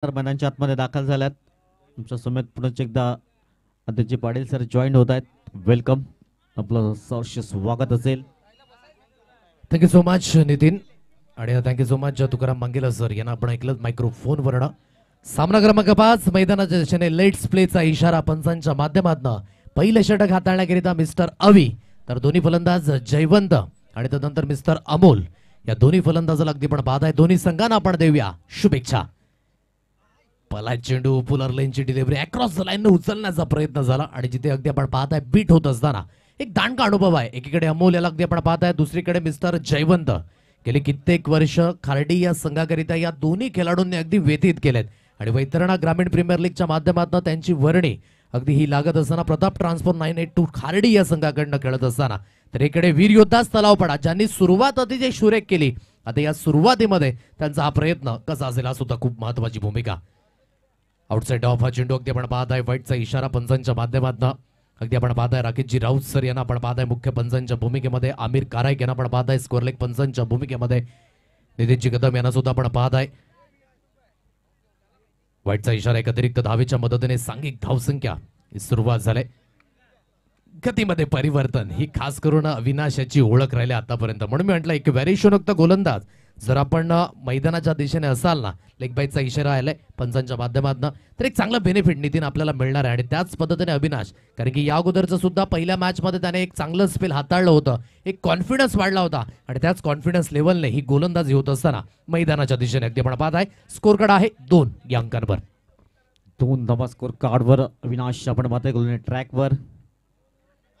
मैदानाच्या आतमध्ये दाखल झाल्यात. तुमच्या समेत पुन्हा एकदा आदित्य पाटील सर जॉईन होत आहेत. वेलकम, आपलं सहर्ष स्वागत असेल. थँक्यू सो मच नितीन आणि thank you so much Tukaram Mangela sir यांना आपण ऐकलं मायक्रोफोन वरनं. सामना क्रमांक 5 मैदानाच्या दिशेने लेट्स प्लेचा इशारा पंचांच्या माध्यमातून पहिले षटक हाताळण्याकरिता मिस्टर अवी, तर दोन्ही फलंदाज जयवंत आणि त्यानंतर मिस्टर अमोल या दोन्ही फलंदाजाला अगदी पण बाद आहे. दोन्ही संघांना आपण देऊया शुभेच्छा. पला चेंडू पुलर लेनची डिलिव्हरी अक्रॉस द लाईन उचलण्याचा प्रयत्न झाला आणि जिथे अगदी आपण पाहत आहे बीट होत असताना एक दांडका अनुभव आहे. एकीकडे अमोल याला अगदी आपण पाहत आहे, दुसरीकडे मिस्टर जयवंत. गेली कित्येक वर्ष खार्डी या संघाकरिता या दोन्ही खेळाडूंनी अगदी व्यतीत केलेत आणि वैतरणा ग्रामीण प्रीमियर लीगच्या माध्यमातून त्यांची वर्णी अगदी ही लागत असताना प्रताप ट्रान्सफॉर्म 982 खार्डी या संघाकडनं खेळत असताना तर इकडे वीर योद्धाच तलावपडा ज्यांनी सुरुवात अतिशय सुरेख केली. आता या सुरुवातीमध्ये त्यांचा हा प्रयत्न कसा असेल हा सुद्धा खूप महत्वाची भूमिका. आउटसाइड ऑफ हा चेंडू अगदी आपण पाहत आहे वाईटचा इशारा पंचांच्या माध्यमातून. अगदी आपण पाहत आहे राकेशजी राऊत सर यांना आपण पाहत आहे मुख्य पंचांच्या भूमिकेमध्ये, आमिर कारायक यांना आपण पाहत आहे स्कोअर लेग पंचांच्या भूमिकेमध्ये, नितीनजी कदम यांना सुद्धा आपण पाहत आहे. वाईटचा इशारा एक अतिरिक्त धावेच्या मदतीने सांघिक धावसंख्या सुरुवात झाली. गतीमध्ये परिवर्तन ही खास करून अविनाशाची ओळख राहिली आतापर्यंत. म्हणून मी म्हटलं एक व्हेरिएशनयुक्त गोलंदाज जर आपण मैदानाच्या दिशेने असाल ना, लेग बाईचा इशारा आलाय पंचांच्या माध्यमातून, तर एक चांगला बेनिफिट नितीन आपल्याला मिळणार आहे. आणि त्याच पद्धतीने अविनाश, कारण की या अगोदरचं सुद्धा पहिल्या मॅच मध्ये त्याने एक चांगलं स्पेल हाताळलं होतं, एक कॉन्फिडन्स वाढला होता आणि त्याच कॉन्फिडन्स लेवलने ही गोलंदाजी होत असताना मैदानाच्या दिशेने अगदी आपण पाहत आहे स्कोर कार्ड आहे 2 या अंकांवर. 2 धावा स्कोर कार्डवर अविनाश आपण पाहतोय गोलने ट्रॅकवर.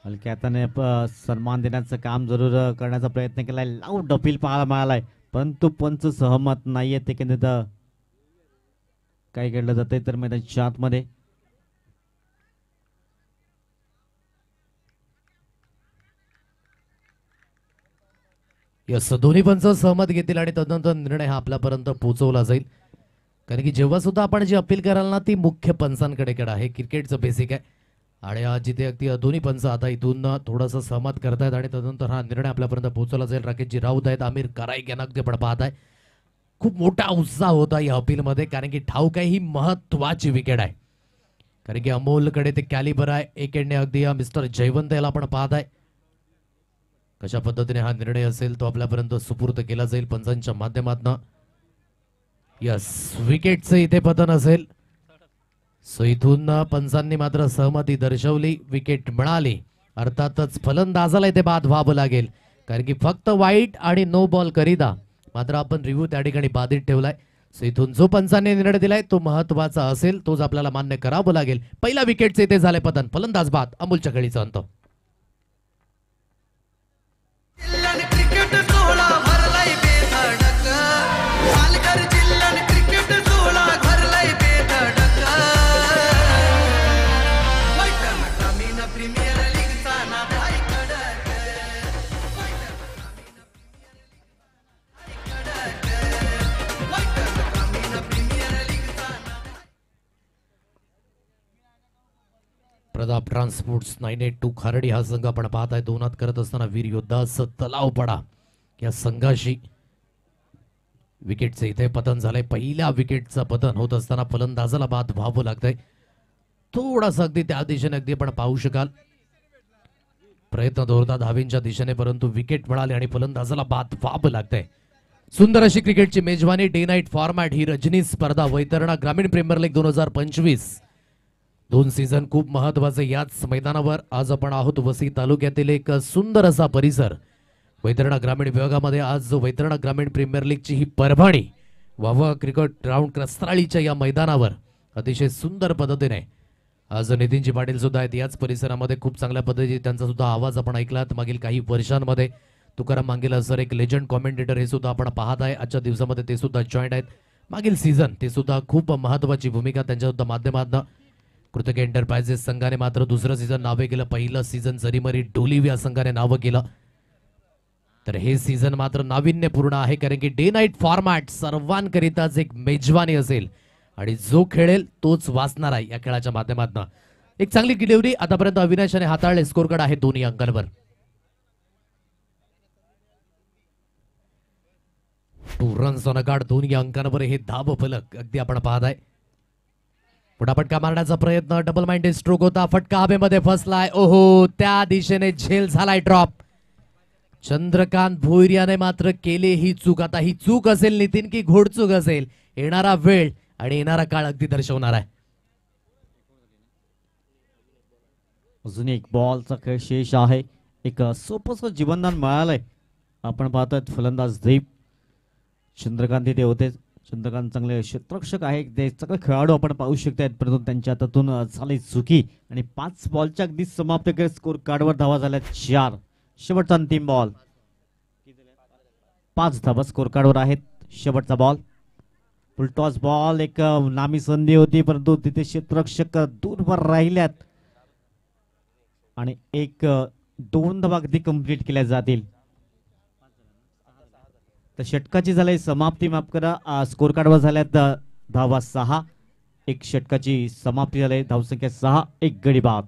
हलक्या हाताने सन्मान देण्याचं काम जरूर करण्याचा प्रयत्न केलाय. लाऊड अपील पाहायला मिळालाय, परंतु पंच सहमत नाहीये. ते केंद्रित काय केलं जाते तर मैदानाच्या आतमध्ये यस दोन्ही पंच सहमत घेतील आणि तदनंतर निर्णय हा आपल्यापर्यंत पोहोचवला जाईल. कारण की जेव्हा सुद्धा आपण जी अपील कराल ना ती मुख्य पंचांकडे आहे. क्रिकेटचं बेसिक आहे आणि जिथे अगदी दोन्ही पंच आता इथून थोडंसं सहमत करतायत आणि तदनंतर हा निर्णय आपल्यापर्यंत पोहोचवला जाईल. राकेशजी राऊत आहेत, आमिर कारायक यांना अगदी आपण पाहत आहे. खूप मोठा उत्साह होता या अपीलमध्ये, कारण की ठाऊक आहे ही महत्वाची विकेट आहे. कारण की अमोलकडे ते कॅलिबर आहे, एक एंडने अगदी मिस्टर जयवंत याला आपण पाहत आहे. कशा पद्धतीने हा निर्णय असेल तो आपल्यापर्यंत सुपूर्द केला जाईल पंचांच्या माध्यमातून. यस विकेटचं इथे पतन असेल. सो इथून पंचांनी मात्र सहमती दर्शवली, विकेट मिळाली. अर्थातच फलंदाजाला इथे बाद व्हावं लागेल, कारण की फक्त वाईट आणि नो बॉल करिता मात्र आपण रिव्ह्यू त्या ठिकाणी बाधित ठेवलाय. सो इथून जो पंचांनी निर्णय दिलाय तो महत्वाचा असेल, तोच आपल्याला मान्य करावं लागेल. पहिल्या विकेटचे इथे झाले पतन, फलंदाज बाद, अमोलच्या खेळीचा अंत. प्रताप ट्रान्सपोर्ट्स 982 खार्डी हा संघ आपण पाहत आहे. दोनात करत असताना वीर योद्धास तलावपडा या संघाशी विकेटचे इथे पतन झालंय. पहिल्या विकेटचं पतन होत असताना फलंदाजाला बाद व्हावं लागतंय. थोडासा अगदी त्या दिशेने अगदी आपण पाहू शकाल प्रयत्न दोरता धावेंच्या दिशेने, परंतु विकेट मिळाली आणि फलंदाजाला बाद व्हावं लागतंय. सुंदर अशी क्रिकेटची मेजवानी डे नाईट फॉर्मॅट ही रजनी स्पर्धा वैतरणा ग्रामीण प्रीमियर लीग 2025 2 सीझन खूप महत्वाचे याच मैदानावर आज आपण आहोत. वसई तालुक्यातील एक सुंदर असा परिसर वैतरणा ग्रामीण विभागामध्ये. आज वैतरणा ग्रामीण प्रीमियर लीगची ही परभणी वावा क्रिकेट ग्राउंड क्रस्त्राळीच्या या मैदानावर अतिशय सुंदर पद्धतीने आज नितीनजी पाटील सुद्धा आहेत याच परिसरामध्ये. खूप चांगल्या पद्धतीने त्यांचा सुद्धा आवाज आपण ऐकलात मागील काही वर्षांमध्ये. तुकाराम मांगेला सर एक लेजंड कॉमेंटेटर हे सुद्धा आपण पाहत आहे. आजच्या दिवसामध्ये ते सुद्धा जॉईंट आहेत. मागील सीझन ते सुद्धा खूप महत्वाची भूमिका त्यांच्या सुद्धा माध्यमातून. कृतक एंटरप्राइजेस संघाने मात्र दुसरं सीझन नावे केलं, पहिलं सीझन जरीमरी डोलिव या संघाने नावं केलं. तर हे सीझन मात्र नाविन्यपूर्ण आहे, कारण की डे नाईट फॉर्मॅट सर्वांकरिताच एक मेजवानी असेल आणि जो खेळेल तोच वाचणार आहे या खेळाच्या माध्यमातून. एक चांगली डिलिव्हरी आतापर्यंत अविनाशाने हाताळले. स्कोर कार्ड आहे 2 अंकांवर. 2 रन्स ऑन अ कार्ड 2 अंकांवर हे धाब फलक अगदी आपण पाहत आहे. पुढा फटका मारण्याचा प्रयत्न, डबल माइंडेड स्ट्रोक होता, फटका हवेमध्ये फसलाय. ओहो, त्या दिशेने झेल झालाय ड्रॉप. चंद्रकांत भोईर याने मात्र केले ही चूक. आता ही चूक असेल नितीन की घोडचूक असेल, येणारा वेळ आणि येणारा काळ अगदी दर्शवणार आहे. अजून एक बॉलचा खेळ शेष आहे. एक सोपंसं जीवनदान मिळालंय. आपण पाहतोय फलंदाज दीप. चंद्रकांत इथे होते. चंद्रकांत चांगले क्षेत्ररक्षक आहे. ते सगळे खेळाडू आपण पाहू शकतात, परंतु त्यांच्या हातातून झाली चुकी आणि 5 बॉलच्या अगदी समाप्त केले. स्कोर कार्डवर धावा झाल्या 4. शेवटचा अंतिम बॉल. 5 धावा स्कोर कार्डवर आहेत. शेवटचा बॉल फुलटॉस बॉल. एक नामी संधी होती, परंतु तिथे क्षेत्ररक्षक दूरवर राहिल्यात आणि एक 2 धावा अगदी कंप्लीट केल्या जातील. तर षटकाची झाली समाप्ती. माफ करा, स्कोर कार्डवर झाल्यात धावा 6. एक षटकाची समाप्ती झाली. धावसंख्या 6. एक गडी बाद.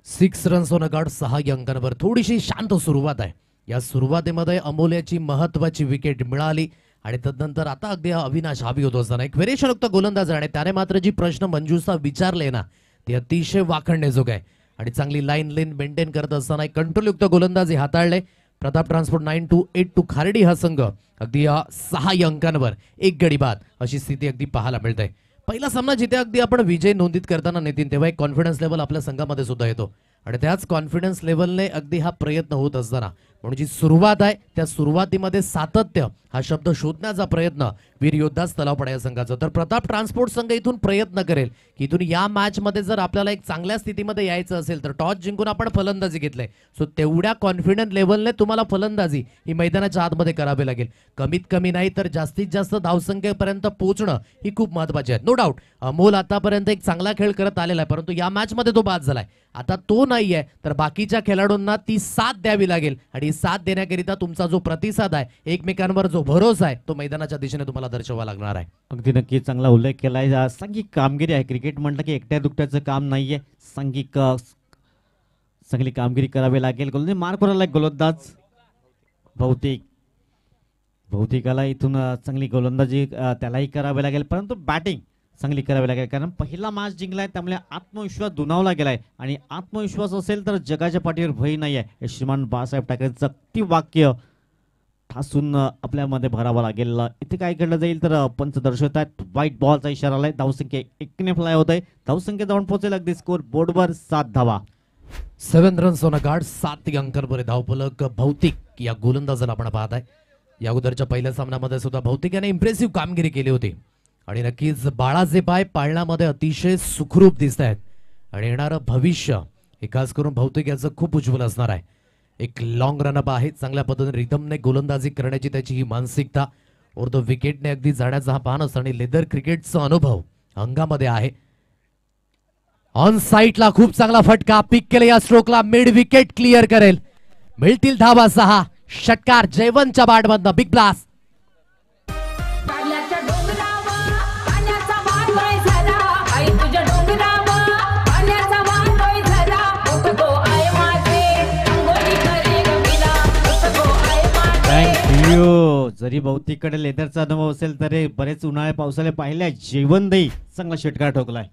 6 रन्स ऑन अ गॉड. 6 अंकांवर थोडीशी शांत सुरुवात आहे. या सुरुवातीमध्ये अमोल्याची महत्वाची विकेट मिळाली आणि तदनंतर आता अगदी अविनाश हावी होत असताना एक व्हेरिएशनयुक्त गोलंदाज आहे. त्याने मात्र जी प्रश्न मंजूचा विचारले ना, ते अतिशय वाखणण्याजोग आहे आणि चांगली लाईन मेंटेन करत असताना एक कंट्रोलयुक्त गोलंदाजी हाताळले. प्रताप ट्रान्सपोर्ट 9-8 खार्डी हा संघ अगदी 6 अंकांवर एक गडी बाद अशी स्थिती अगदी पाहायला मिळते. पहिला सामना जिथे अगदी आपण विजय नोंदीत करताना नितीन, तेव्हा एक कॉन्फिडन्स लेवल आपल्या संघामध्ये सुद्धा येतो आणि त्याच कॉन्फिडन्स लेवलने अगदी हा प्रयत्न होत असताना म्हणून जी सुरुवात आहे त्या सुरुवातीमध्ये सातत्य हा शब्द शोधण्याचा प्रयत्न वीर योद्धाच तलावपाडा या संघाचा. तर प्रताप ट्रान्सपोर्ट संघ इथून प्रयत्न करेल की इथून या मॅच मध्ये जर आपल्याला एक चांगल्या स्थितीमध्ये यायचं असेल तर टॉस जिंकून आपण फलंदाजी घेतले. सो तेवढ्या कॉन्फिडन्स लेवलने तुम्हाला फलंदाजी ही मैदानाच्या आतमध्ये करावी लागेल. कमीत कमी नाही तर जास्तीत जास्त धावसंख्येपर्यंत पोहोचणं ही खूप महत्वाची आहे. नो डाऊट अमोल आतापर्यंत एक चांगला खेळ करत आलेला आहे, परंतु या मॅच मध्ये तो बाद झालाय. आता तो नाहीये तर बाकीच्या खेळाडूंना ती साथ द्यावी लागेल आणि साथ देण्याकरिता तुमचा जो प्रतिसाद आहे, एकमेकांवर जो भरोसा आहे, तो मैदानाच्या दिशेने तुम्हाला दर्शवावा लागणार आहे. अगदी नक्की चांगला उल्लेख केलाय. सांघिक कामगिरी आहे. क्रिकेट म्हटलं की एकट्या दुकट्याचं काम नाहीये. सांघिक चांगली कामगिरी करावी लागेल. गोलंदाज मार करायला गोलंदाज भौतिकाला इथून चांगली गोलंदाजी त्यालाही करावी लागेल, परंतु बॅटिंग चांगली करावी लागेल. कारण पहिला मॅच जिंकलाय त्यामुळे आत्मविश्वास दुणावला गेलाय आणि आत्मविश्वास असेल तर जगाच्या पाठीवर भय नाही आहे. हे श्रीमान बाळासाहेब ठाकरेंचं अगदी वाक्य ठासून आपल्यामध्ये भरावा लागेल. इथे काय केलं जाईल तर पंच दर्शवत आहेत. व्हाईट बॉलचा इशारा आलाय. धावसंख्या 1ने फ्लाय होत आहे. धावसंख्या जाऊन पोहोचेल अगदी स्कोर बोर्डवर 7 धावा. 7 रन्स ऑन अ गार्ड. 7 अंकांवर धावफलक. भौतिक या गोलंदाजाला आपण पाहत आहे. या अगोदरच्या पहिल्या सामन्यामध्ये सुद्धा भौतिक याने इम्प्रेसिव्ह कामगिरी केली होती आणि नक्कीच बाळाचे पाय पाळण्यामध्ये अतिशय सुखरूप दिसत आहेत आणि येणारं भविष्य हे खास करून भौतिक याचं खूप उज्ज्वल असणार आहे. एक लॉंग रनअप आहे. चांगल्या पद्धतीने रिदमने गोलंदाजी करण्याची त्याची ही मानसिकता और तो विकेटने अगदी जाण्याचा हा पानस आणि लेदर क्रिकेटचा अनुभव अंगामध्ये आहे. ऑन साईडला खूप चांगला फटका. पिक केले या स्ट्रोकला. मिड विकेट क्लिअर करेल. मिळतील धावा 6. षटकार जयवंतच्या बॅटमधनं. Big blast. जरी भौतिककडे लेदरचा अनुभव असेल तरी बरेच उन्हाळे पावसाळे पाहिल्या. जयवंतही चांगला षटकार ठोकलाय.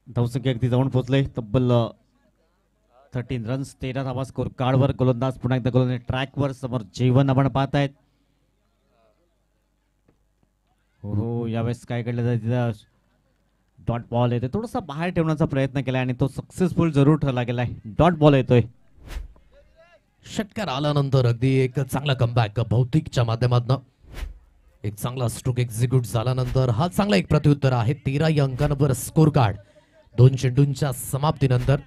धावसंख्या अगदी जाऊन पोहोचले. तब्बल 13 रन्स. 13 धावा स्कोर कार्डवर. गोलंदाज पुन्हा एकदा गोलंदाज ट्रॅकवर. समोर जयवंत आपण पाहत आहेत. हो यावेळेस काय केलं जातं, डॉट बॉल येतोय. थोडासा बाहेर ठेवण्याचा प्रयत्न केलाय आणि तो सक्सेसफुल जरूर ठरला गेलाय. डॉट बॉल येतोय. षटकार आल्यानंतर अगदी एक चांगला कमबॅक भौतिकच्या माध्यमातून. एक चांगला स्ट्रोक एक्झिक्यूट झाल्यानंतर हा चांगला एक प्रत्युत्तर आहे. 13 अंकांवर स्कोर कार्ड. 2 चेंडूंच्या समाप्तीनंतर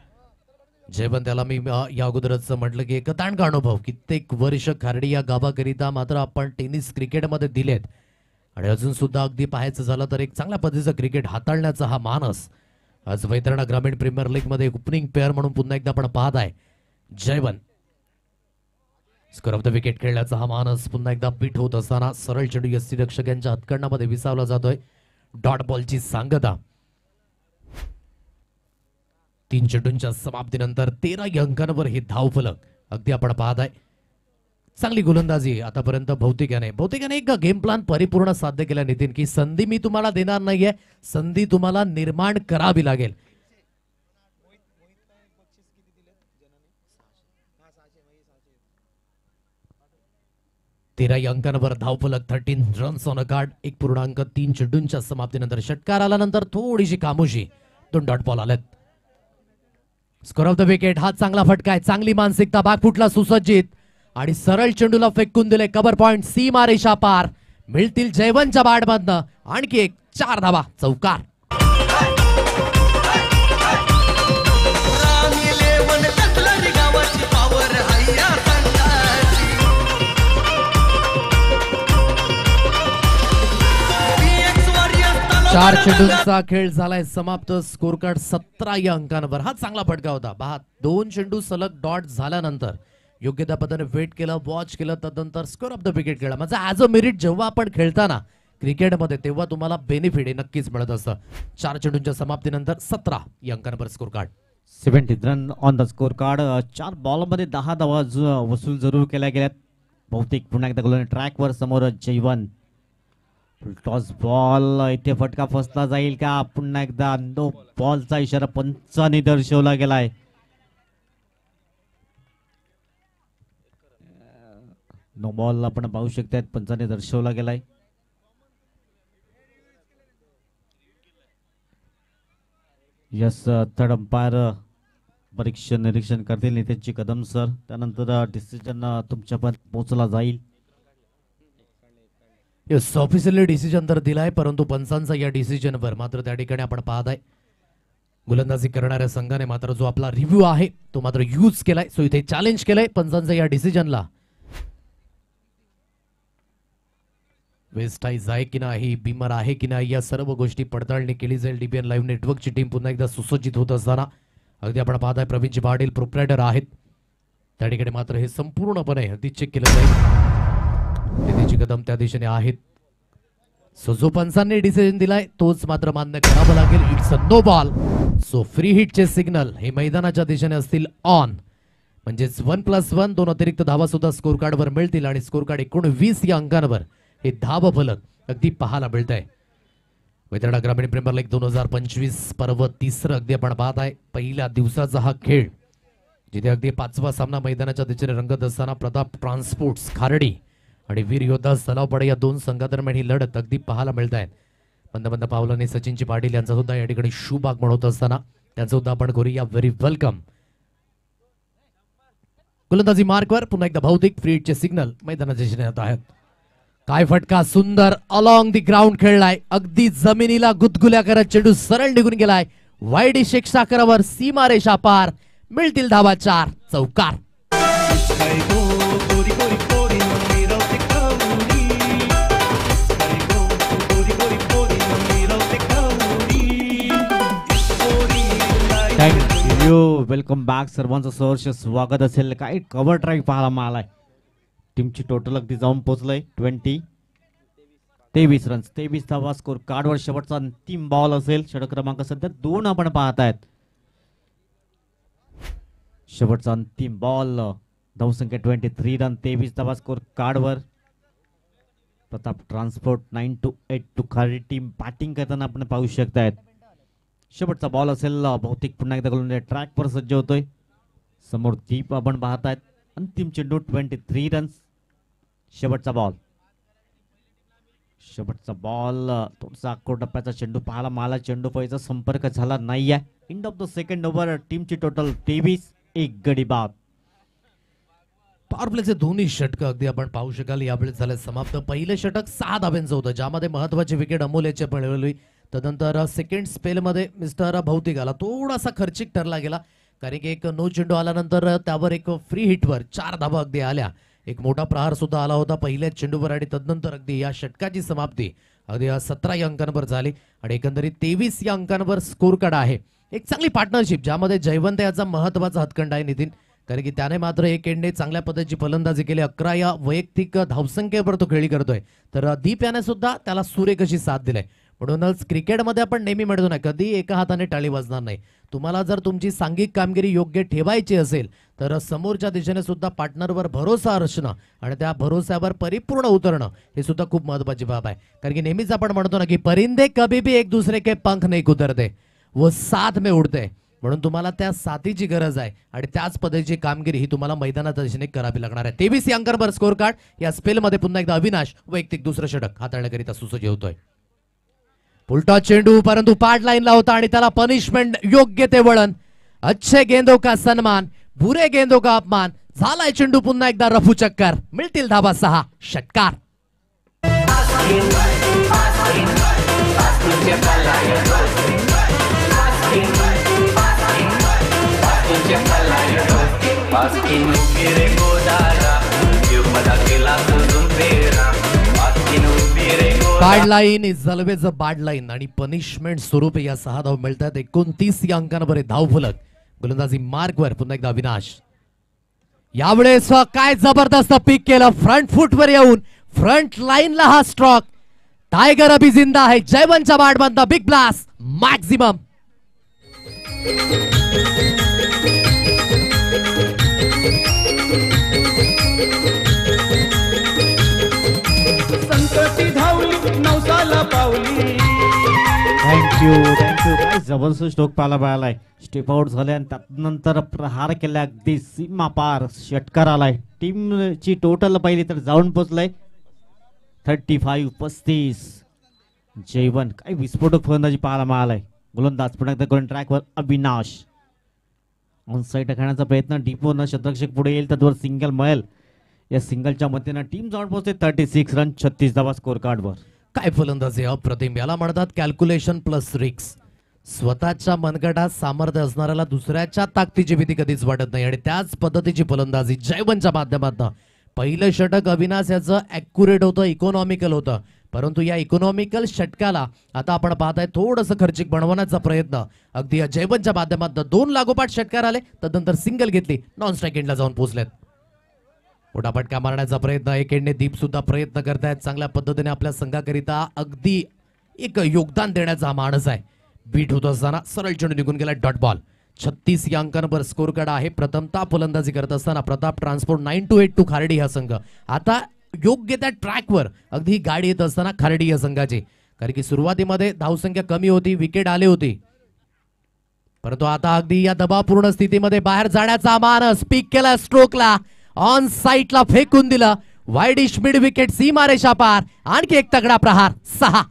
जयवंत याला मी या अगोदरच म्हटलं की एक ताणका अनुभव कित्येक वर्ष खार्डी या गावाकरिता मात्र आपण टेनिस क्रिकेटमध्ये दिलेत आणि अजून सुद्धा अगदी पाहायचं झालं तर एक चांगल्या पद्धतीचं क्रिकेट हाताळण्याचा हा मानस आज वैतरणा ग्रामीण प्रीमियर लीग मध्ये ओपनिंग प्लेअर म्हणून पुन्हा एकदा आपण पाहत आहे. Jaywant score of the wicket खेळण्याचा हा मानस पुन्हा एकदा पीठ होत असताना सरळ चेंडू यष्टीरक्षक यांच्या हातकंडामध्ये विसावला जातोय. डॉट बॉलची सांगता. 3 चेंडूंच्या समाप्तीनंतर 13 अंकांवर हे धावफलक अगदी आपण पाहत आहे. चांगली गोलंदाजी आतापर्यंत भौतिकाने एक गेम प्लॅन परिपूर्ण साध्य केला नितीन, की संधी मी तुम्हाला देणार नाहीये, संधी तुम्हाला निर्माण करावी लागेल. तेरा अंकांवर धावफलक 13 रन्स ऑन अ कार्ड. 1.3 चेंडूंच्या समाप्तीनंतर षटकार आल्यानंतर थोडीशी खामोशी. 2 डॉट बॉल आलेत. Score of the wicket. हा चांगला फटका आहे, चांगली मानसिकता, बागफुटला सुसज्जित आणि सरळ चेंडूला फेकून दिले. कव्हर पॉइंट, सीमारेषा पार. मिळतील जयवंतच्या बॅटमधनं आणखी एक 4 धावा. चौकार. चार चेंडूंचा खेळ झालाय समाप्त. स्कोर कार्ड 17 या अंकांवर. हा चांगला फटका होता. 2 चेंडू सलग डॉट झाल्यानंतर योग्य त्या पद्धतीने वेट केलं, वॉच केलं, तदनंतर स्कोर ऑफ द विकेट केला. म्हणजे ऍज अ मेरिट जेव्हा आपण खेळताना क्रिकेटमध्ये तेव्हा तुम्हाला बेनिफिट नक्कीच मिळत असतं. 4 चेंडूंच्या समाप्तीनंतर 17 या अंकांवर score card. 70 run on the score card. 4 बॉलमध्ये 10 धावा वसूल जरूर केल्या गेल्यात. बहुतेक पुन्हा एकदा गोलंदाज ट्रॅकवर समोर जयवंत. टॉस बॉल इथे फटका फसला जाईल का? पुन्हा एकदा नो बॉलचा इशारा पंचाने दर्शवला गेलाय. नो बॉल आपण पाहू शकतात, पंचाने दर्शवला गेलाय. यस, थर्ड अंपायर परीक्षण निरीक्षण करतील नितेशजी कदम सर. त्यानंतर डिसिजन तुमच्यापर्यंत पोहोचला जाईल. यस, ऑफिशियली डिसिजन तर दिलाय, परंतु पंचांचा या डिसिजनवर मात्र त्या ठिकाणी आपण पाहत आहे गोलंदाजी करणाऱ्या संघाने मात्र जो आपला रिव्ह्यू आहे तो मात्र यूज केलाय. सो इथे चॅलेंज केलंय पंचांचा या डिसिजनला. वेस्टाईज आहे की नाही, बीमर आहे की नाही, या सर्व गोष्टी पडताळणी केली जाईल. डीबीएन लाईव्ह नेटवर्कची टीम पुन्हा एकदा सुसज्जित होत असताना अगदी आपण पाहताय प्रवीणजी पाटील प्रोप्रायटर आहेत. त्या ठिकाणी मात्र हे संपूर्णपणे अगदी चेक केलं जाईल. नितीशजी कदम त्या दिशेने आहेत. सो जो पंचांनी डिसिजन दिलाय तोच मात्र मान्य करावं लागेल. It's a no ball. So free हिटचे सिग्नल हे मैदानाच्या दिशेने असतील ऑन. म्हणजेच 1+1 2 अतिरिक्त धावा सुद्धा स्कोर कार्डवर मिळतील आणि स्कोर कार्ड 19 या अंकांवर हे धाव फलक अगदी पाहायला मिळत आहे. वैतरणा ग्रामीण प्रीमियर लीग 2025 पर्व 3 अगदी आपण पाहत आहे. पहिल्या दिवसाचा हा खेळ जिथे अगदी 5वा सामना मैदानाच्या दिशेने रंगत असताना प्रताप ट्रान्सपोर्ट्स खारडी आणि वीर योद्धा सलावपाडे या 2 संघादरम्यान ही लढत अगदी पाहायला मिळत आहे. मंद पावलाने सचिनजी पाटील यांचा सुद्धा या ठिकाणी शुभ आगमन होत असताना त्यांचं सुद्धा आपण करूया व्हेरी वेलकम. गोलंदाजी मार्कवर पुन्हा एकदा भौतिक फ्री हिटचे सिग्नल मैदानाच्या दिशेने येत आहेत. काय फटका, सुंदर अलॉंग दी ग्राउंड खेळलाय. अगदी जमिनीला गुदगुल्या करत चेंडू सरळ निघून गेलाय. वाईड क्षेत्रफळावर सीमारेषा पार. मिळतील धावा 4. चौकार. Thank you, welcome back. सर्वांचं सहर्ष स्वागत असेल. काय कव्हर ड्राईव्ह पाहायला मिळालाय. टीमची टोटल अगदी जाऊन पोहोचलंय 23 रन्स, 23 धावा स्कोर कार्डवर. शेवटचा अंतिम बॉल असेल. षटक क्रमांक सध्या 2 आपण पाहत आहेत. शेवटचा अंतिम बॉल. धावसंख्या 23 रन, 23 धावा स्कोर कार्डवर. प्रताप ट्रान्सपोर्ट 9-8 टू खारी टीम बॅटिंग करताना आपण पाहू शकतायत. शेवटचा बॉल असेल. बहुतेक पुन्हा एकदा गोलंदाज ट्रॅकवर सज्ज होतोय. समोर दीप आपण पाहतायत. अंतिम चेंडू 23 रन्स. शेवटचा बॉल. थोडासा आखोड टप्प्याचा चेंडू पाहायला मला. चेंडू फळीचा संपर्क झाला नाहीये. End of the second over. टीमची टोटल 23, 1 गडी बाद. पॉवर प्लेचे दोन्ही षटक अगदी आपण पाहू शकाल यावेळी झाले समाप्त. पहिलं षटक 6 धाब्यांचं होतं ज्यामध्ये महत्वाची विकेट अमोल्याची मिळवली. तदनंतर सेकंड स्पेलमध्ये मिस्टर भौतिकाला थोडासा खर्चिक ठरला गेला कारण की एक नो चेंडू आल्यानंतर त्यावर एक फ्री हिटवर 4 धावा अगदी आल्या. एक मोठा प्रहार सुद्धा आला होता पहिल्या चेंडूवर आणि तदनंतर अगदी या षटकाची समाप्ती अगदी 17 या अंकांवर झाली आणि एकंदरीत 23 या अंकांवर स्कोर कार्ड आहे. एक चांगली पार्टनरशिप ज्यामध्ये जयवंत याचा महत्वाचा हातखंड आहे नितीन, कारण की त्याने मात्र एक एंडने चांगल्या पद्धतीची फलंदाजी केली. 11 या वैयक्तिक धावसंख्येवर तो खेळी करतोय तर दीप याने सुद्धा त्याला सुरेख अशी साथ दिली. म्हणूनच क्रिकेटमध्ये आपण नेहमी म्हणतो ना, कधी एका हाताने टाळी वाजणार नाही. तुम्हाला जर तुमची सांघिक कामगिरी योग्य ठेवायची असेल तर समोरच्या दिशेने सुद्धा पार्टनरवर भरोसा असणं आणि त्या भरोश्यावर परिपूर्ण उतरणं हे सुद्धा खूप महत्वाची बाब आहे. कारण की नेहमीच आपण म्हणतो ना की परिंदे कभी भी एक दूसरे के पंख नहीं कुतरते, वो साथ में उडते. म्हणून तुम्हाला त्या साथीची गरज आहे आणि त्याच पद्धतीची कामगिरी ही तुम्हाला मैदानाच्या दिशेने करावी लागणार आहे. 23 अंकांवर स्कोर कार्ड या स्पेलमध्ये पुन्हा एकदा अविनाश वैयक्तिक दुसरं षटक हाताळण्याकरिता सुसज्ज होतोय. उलटा चेंडू परंतु पार्ट लाईनला होता आणि त्याला पनिशमेंट योग्य ते वळण. अच्छे गेंदों का सन्मान, बुरे गेंदों का अपमान. झालाय चेंडू पुन्हा एकदा रफू चक्कर. मिळतील धाबा 6 षटकार. Card line is always a bad line आणि पनिशमेंट स्वरूपे या 6 धाव मिळतात. 29 या अंकांवर धाव फलक. गोलंदाजी मार्कवर पुन्हा एकदा अविनाश. यावेळेस काय जबरदस्त पिक केलं. फ्रंट फुटवर येऊन फ्रंट लाईनला हा स्ट्रोक. टायगर अभी जिंदा आहे. जयवंतच्या बॅटमधनं बिग ब्लास्ट मॅक्झिमम. संकटी धावली नवसाला पावली. थँक्यू काय जबरदस्त स्ट्रोक पाहायला मिळालाय. स्टेप आउट झाले आणि त्यानंतर प्रहार केला. अगदी सीमा पार षटकार आलाय. टीमची टोटल पाहिली तर जाऊन पोहोचलाय 35-35. जयवंत काय विस्फोटक फलंदाजी पाहायला मिळालाय. गोलंदाज पुन्हा एकदा गोल ट्रॅकवर अविनाश. ऑन साईड खेळण्याचा प्रयत्न डीपोनं शतरक्षक पुढे येईल तर सिंगल मिळेल. या सिंगलच्या मतीनं टीम जाऊन पोहोचते 36 रन 36 धावा स्कोर कार्डवर. काय फलंदाजी अप्रतिम. याला म्हणतात कॅल्क्युलेशन प्लस रिक्स. स्वतःच्या मनगटात सामर्थ्य असणाऱ्याला दुसऱ्याच्या ताकदीची भीती कधीच वाटत नाही आणि त्याच पद्धतीची फलंदाजी जयवंतच्या माध्यमातून. पहिलं षटक अविनाश याचं ॲक्युरेट होतं, इकॉनॉमिकल होतं. परंतु या इकॉनॉमिकल षटकाला आता आपण पाहताय थोडंसं खर्चिक बनवण्याचा प्रयत्न अगदी जयवंतच्या माध्यमातून. 2 लागोपाठ षटकार आले, तदनंतर सिंगल घेतली, नॉन स्ट्राईक एंडला जाऊन पोहोचलेत. मोठा फटका मारण्याचा प्रयत्न एक एंडने दीप सुद्धा प्रयत्न करतायत. चांगल्या पद्धतीने आपल्या संघाकरिता अगदी एक योगदान देण्याचा माणूस आहे. बीट होत असताना सरळ चेंडू निघून गेला. Dot ball. 36 या अंकांवर स्कोर कार्ड आहे. प्रथमतः फलंदाजी करत असताना प्रताप ट्रान्सपोर्ट 9282 खार्डी हा संघ. आता योग्य त्या ट्रॅकवर अगदी ही गाडी येत असताना खार्डी या संघाची. कारण की सुरुवातीमध्ये धावसंख्या कमी होती, विकेट आले होती, परंतु आता अगदी या दबावपूर्ण स्थितीमध्ये बाहेर जाण्याचा मानस. स्पीक केला स्ट्रोकला, ऑन साईटला फेकून दिलं. वाईडिश मिड विकेट, सीमारेषा पार. आणखी एक तगडा प्रहार. 6.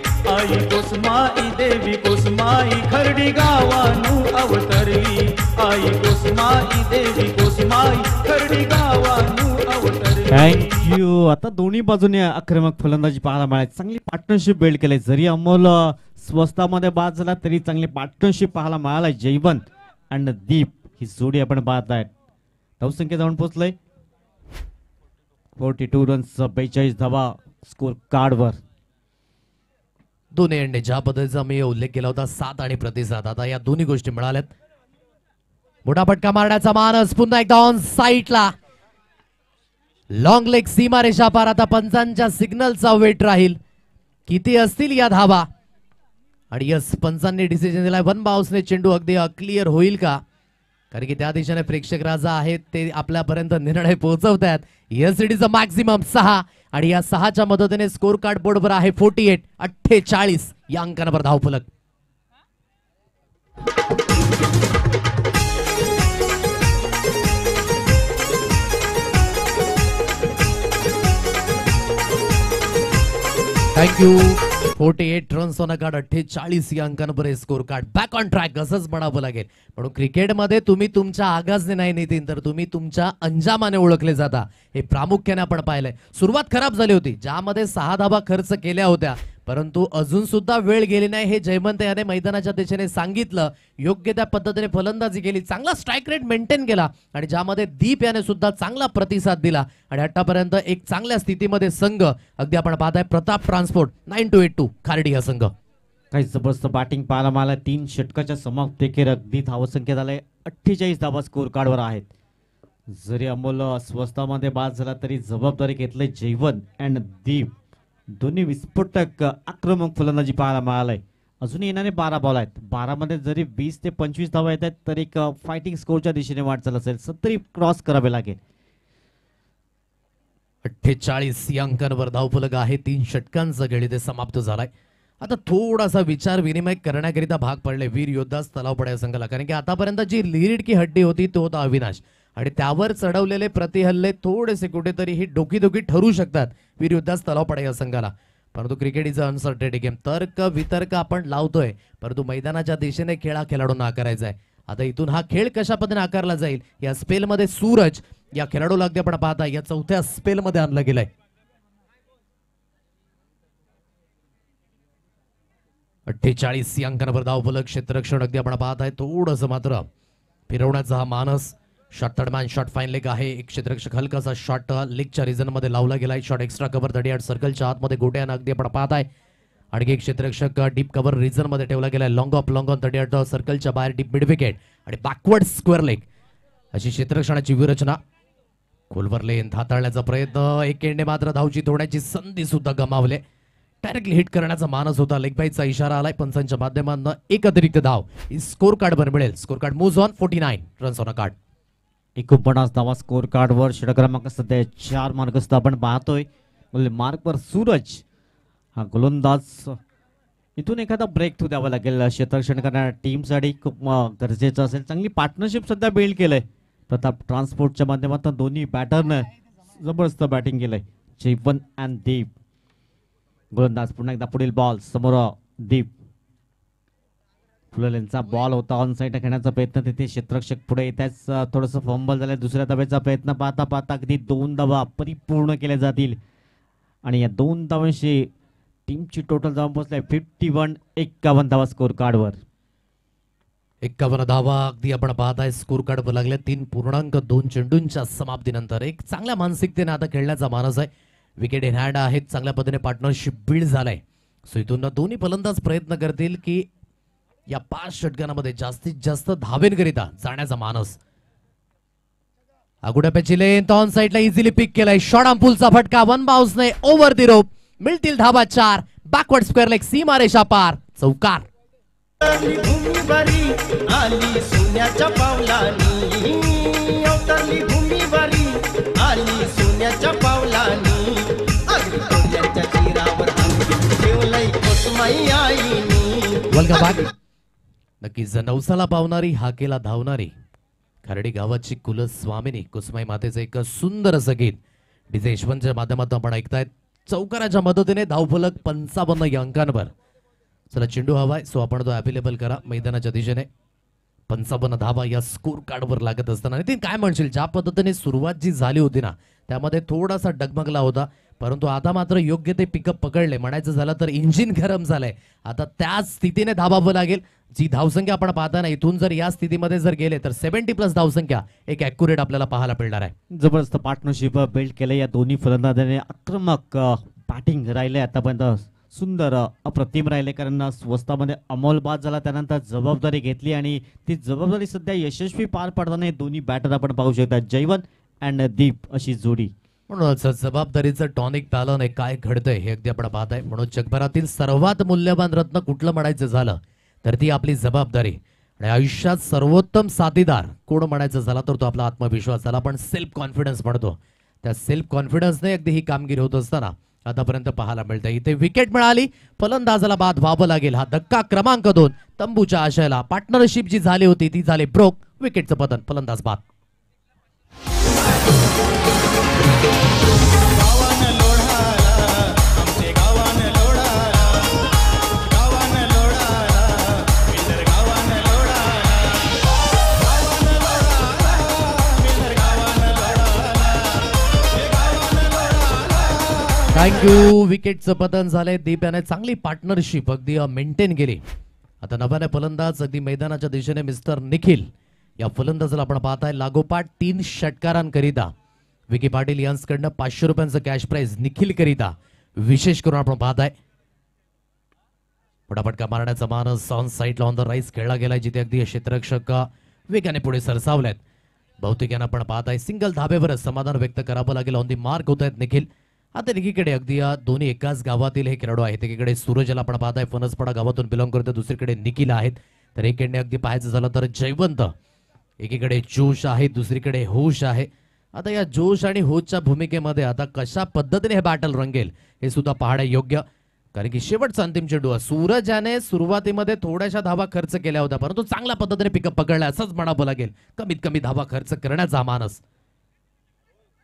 आई कोसमाई देवी कोसमाई खर्डी गावानू अवतरली. आई कोसमाई देवी कोसमाई खर्डी गावानू अवतरली. थँक्यू. आता दोन्ही बाजूने आक्रमक फलंदाजी पाहायला मिळाली. चांगली पार्टनरशिप बिल्ड केली. जरी अमोल स्वस्तामध्ये बाद झाला तरी चांगली पार्टनरशिप पाहायला मिळाली. जयवंत आणि दीप ही जोडी आपण पाहत आहेत. धावसंख्या जाऊन पोहोचलंय 42 रन्स 42 धावा स्कोर कार्डवर. दोन्ही एंडे ज्या पद्धतीचा मी उल्लेख केला होता 7 आणि प्रतिसाद, आता या दोन्ही गोष्टी मिळाल्यात. मोठा फटका मारण्याचा मानस. पुन्हा एकदा ऑन साईटला लॉंग लेग, सीमारेषा पार. आता पंचांच्या सिग्नलचा वेट राहील. किती असतील या धावा. आणि यस, पंचांनी डिसिजन दिलाय. 1 बाउन्सने चेंडू अगदी क्लिअर होईल का, कारण की त्या दिशेने प्रेक्षक राजा आहेत ते आपल्यापर्यंत निर्णय पोहोचवतात. Yes, it is a maximum 6 आणि या 6च्या मदतीने स्कोर कार्ड बोर्डवर आहे 48 या अंकांवर धावफलक. Thank you. 48 runs on a card, 48 या अंकांवर score card. Back on track असंच म्हणावं लागेल. म्हणून क्रिकेटमध्ये तुम्ही तुमच्या आगाजने नाही नितीन, तर तुम्ही तुमच्या अंजामाने ओळखले जाता. हे प्रामुख्याने आपण पाहिलंय. सुरुवात खराब झाली होती, ज्यामध्ये 6 धावा खर्च केल्या होत्या, परंतु अजून सुद्धा वेळ गेली नाही हे जयवंत याने मैदानाच्या दिशेने सांगितलं. योग्य त्या पद्धतीने फलंदाजी केली, चांगला स्ट्राईक रेट मेंटेन केला आणि ज्यामध्ये दीप याने सुद्धा चांगला प्रतिसाद दिला आणि आतापर्यंत एक चांगल्या स्थितीमध्ये संघ अगदी आपण पाहताय प्रताप ट्रान्सपोर्ट 9282 खार्डी हा संघ. काही जबरदस्त बॅटिंग पाहायला मला. 3 षटकाच्या समाप्तीखेर अगदी धावसंख्या झाले 48 धावा स्कोर कार्डवर आहेत. जरी अमोल स्वस्तामध्ये बाद झाला तरी जबाबदारी घेतली जयवंत अँड दीप दोन्ही विस्फोटक आक्रमक फलंदाजी पाहायला मिळालंय. अजून येणारे 12 बॉल आहेत. 12 मध्ये जरी 20 ते 25 धावा येत आहेत तर एक फायटिंग स्कोरच्या दिशेने वाटचाल असेल. 70 क्रॉस करावे लागेल. 48 या अंकांवर धावफलक आहे. 3 षटकांचा खेळ इथे समाप्त झालाय. आता थोडासा विचार विनिमय करण्याकरिता भाग पडले वीर योद्धा तलाव पड्या संघाला, कारण की आतापर्यंत जी लीड की हड्डी होती तो होता अविनाश आणि त्यावर चढवलेले प्रतिहल्ले थोडेसे कुठेतरी ही डोकी ठरू शकतात वीर योद्धा तलाव पड्या या संघाला. परंतु क्रिकेट इज अनसर्टेनिटी गेम. तर्क वितर्क आपण लावतोय परंतु मैदानाच्या दिशेने खेळा खेळाडूंना आकारायचा आहे. आता इथून हा खेळ कशा पद्धतीने आकारला जाईल या स्पेलमध्ये सूरज या खेळाडूला अगदी आपण पाहता या चौथ्या स्पेलमध्ये आणलं गेलंय. 48 या अंकांवर धावफलक. क्षेत्ररक्षण अगदी आपण पाहताय. थोडंसं मात्र फिरवण्याचा हा मानस. Shot third man shot fine leg आहे. एक क्षेत्ररक्षक हलकासा शॉट लेगच्या रिजन मध्ये लावला गेलाय. शॉट एक्स्ट्रा कव्हर 38 सर्कलच्या आतमध्ये गोट्यानं अगदी आपण पाहताय. आणखी एक क्षेत्ररक्षक डीप कव्हर रिजन मध्ये ठेवला गेलाय. लॉंग ऑन 38 सर्कलच्या बाहेर डीप मिड विकेट आणि बॅकवर्ड स्क्वेअर लेग अशी क्षेत्ररक्षणाची व्यूहरचना. खोलवर लेन हाताळण्याचा प्रयत्न. एक एंडे मात्र धावची तोडण्याची संधी सुद्धा गमावले. डायरेक्टली हिट करण्याचा मानस होता. लेग बाईचा इशारा आलाय पंचांच्या माध्यमातून. एक अतिरिक्त धाव स्कोर कार्ड वर मिळेल. Score card moves on 49 runs on a card. 49 धावा स्कोर कार्ड वर. षटक क्रमांक सध्या 4 मार्क सुद्धा आपण पाहतोय. मार्क वर सूरज हा गोलंदाज. इथून एखादा ब्रेक थ्रू द्यावा लागेल क्षेत्ररक्षण करणाऱ्या टीमसाठी. खूप गरजेचं असेल. चांगली पार्टनरशिप सध्या बिल्ड केलंय प्रताप ट्रान्सपोर्टच्या माध्यमातून. दोन्ही बॅटरनं जबरदस्त बॅटिंग केलंय. जयवन अँड दीप. गोलंदाज पुन्हा एकदा पुढील बॉल समोर दीप. फुलेंचा बॉल होता ऑन साईड खेळण्याचा प्रयत्न. तिथे क्षेत्ररक्षक पुढे येताच थोडंसं फंबल झालं. दुसऱ्या धावेचा प्रयत्न पाहता पाहता अगदी 2 धावा परिपूर्ण केल्या जातील आणि या 2 धावांशी टीमची टोटल जाऊन पोहोचलाय 51. 51 धावा स्कोर कार्डवर. 51 धावा अगदी आपण पाहताय स्कोर कार्ड वर लागल्या. 3.2 चेंडूंच्या समाप्तीनंतर एक चांगल्या मानसिकतेने आता खेळण्याचा मानस आहे. विकेट इन हँड आहेत. चांगल्या पद्धतीने पार्टनरशिप बिल्ड झालाय. सो इथून दोन्ही फलंदाज प्रयत्न करतील की या 5 षटकांमध्ये जास्तीत जास्त धावेंकरिता जाण्याचा मानस. अगुड्या पॅची लेन ऑन साइडला इझिली पिक केलाय. शॉट अंपुलचा फटका. 1 बाउन्सने ओव्हर दी रोप. मिळतील धावा 4. बॅकवर्ड स्क्वेअर लेग सीमारेषा पार. चौकार. भूमी बरी आली सोन्याच्या पावलानी. अवतरली भूमी बरी आली सोन्याच्या पावलानी. अगदी डोळ्याच्या चिरावर ठेवलंय कोसमाई आईनी. Welcome back. नक्कीच नवसाला पावणारी हाकेला धावणारी खर्डी गावाची कुलस्वामिनी कुसमाई मातेचं एक सुंदर असं गीत डीजे यशवंतच्या माध्यमातून आपण ऐकतायत. चौकाराच्या मदतीने धावफलक 55 या अंकांवर. चला चेंडू हवाय सो आपण तो अवेलेबल करा मैदानाच्या दिशेने. 55 धावा या स्कोर कार्डवर लागत असताना नितीन काय म्हणशील, ज्या पद्धतीने सुरुवात जी झाली होती ना त्यामध्ये थोडासा डगमगला होता परंतु आता मात्र योग्य ते पिकअप पकडले. म्हणायचं झालं तर इंजिन गरम झालंय. आता त्याच स्थितीने धावावं लागेल. जी धावसंख्या आपण पाहताना इथून जर या स्थितीमध्ये जर गेले तर 70+ धावसंख्या एक ॲक्युरेट आपल्याला पाहायला मिळणार आहे. जबरदस्त पार्टनरशिप बिल्ड केले या दोन्ही फलंदाजांनी. आक्रमक बॅटिंग राहिले आतापर्यंत. सुंदर अप्रतिम राहिले कारण स्वस्तामध्ये अमोल बाद झाला त्यानंतर जबाबदारी घेतली आणि ती जबाबदारी सध्या यशस्वी पार पाडताना हे दोन्ही बॅटर आपण पाहू शकता. जयवन अँड दीप अशी जोडी. म्हणूनच जबाबदारीचं टॉनिक पॅलन आहे. काय घडतंय हे अगदी आपण पाहताय. म्हणून जगभरातील सर्वात मूल्यवान रत्न कुठलं म्हणायचं झालं तर ती आपली जबाबदारी. आणि आयुष्यात सर्वोत्तम साथीदार कोण म्हणायचं झाला तर तो आपला आत्मविश्वास झाला. पण सेल्फ कॉन्फिडन्स म्हणतो त्या सेल्फ कॉन्फिडन्सने अगदी ही कामगिरी होत असताना आतापर्यंत पाहायला मिळते. इथे विकेट मिळाली. फलंदाजाला बाद व्हावं लागेल. हा धक्का क्रमांक 2 तंबूच्या आशयाला. पार्टनरशिप जी झाली होती ती झाली ब्रोक. विकेटचं पतन. फलंदाज बाद. थँक्यू. विकेटचं पतन झालंय. दीप याने चांगली पार्टनरशिप अगदी मेंटेन केली. आता नव्याने फलंदाज अगदी मैदानाच्या दिशेने मिस्टर निखिल. या फलंदाजाला आपण पाहताय लागोपाठ 3 षटकारांकरिता विकी पाटील यांच्याकडनं 500 रुपयांचं कॅश प्राइज निखिल करिता विशेष करून आपण पाहताय. फटाफटका मारण्याचा मानस ऑन साइडला ऑन द राईस खेळला गेलाय जिथे अगदी क्षेत्ररक्षक वेगाने पुढे सरसावलेत. बहुतेक यांना आपण पाहताय सिंगल धाब्यावरच समाधान व्यक्त करावं लागेल. ऑन दी मार्क होत आहेत निखिल. आता एकीकडे अगदी या दोन्ही एकाच गावातील हे खेळाडू आहेत. एकीकडे सूरजला आपण पाहताय फणसपाडा गावातून बिलॉंग करतो, दुसरीकडे निखिल आहेत. तर एकीकडे अगदी पाहायचं झालं तर जयवंत, एकीकडे जोश आहे, दुसरीकडे होश आहे. आता या जोश आणि होशच्या भूमिकेमध्ये आता कशा पद्धतीने हे बॅटल रंगेल हे सुद्धा पाहणे योग्य. कारण की शेवटचा अंतिम चेंडू सूरज याने सुरुवातीमध्ये थोड्याशा धावा खर्च केल्या होत्या, परंतु चांगल्या पद्धतीने पिकअप पकडला असंच म्हणावं लागेल. कमीत कमी धावा खर्च करण्याचा मानस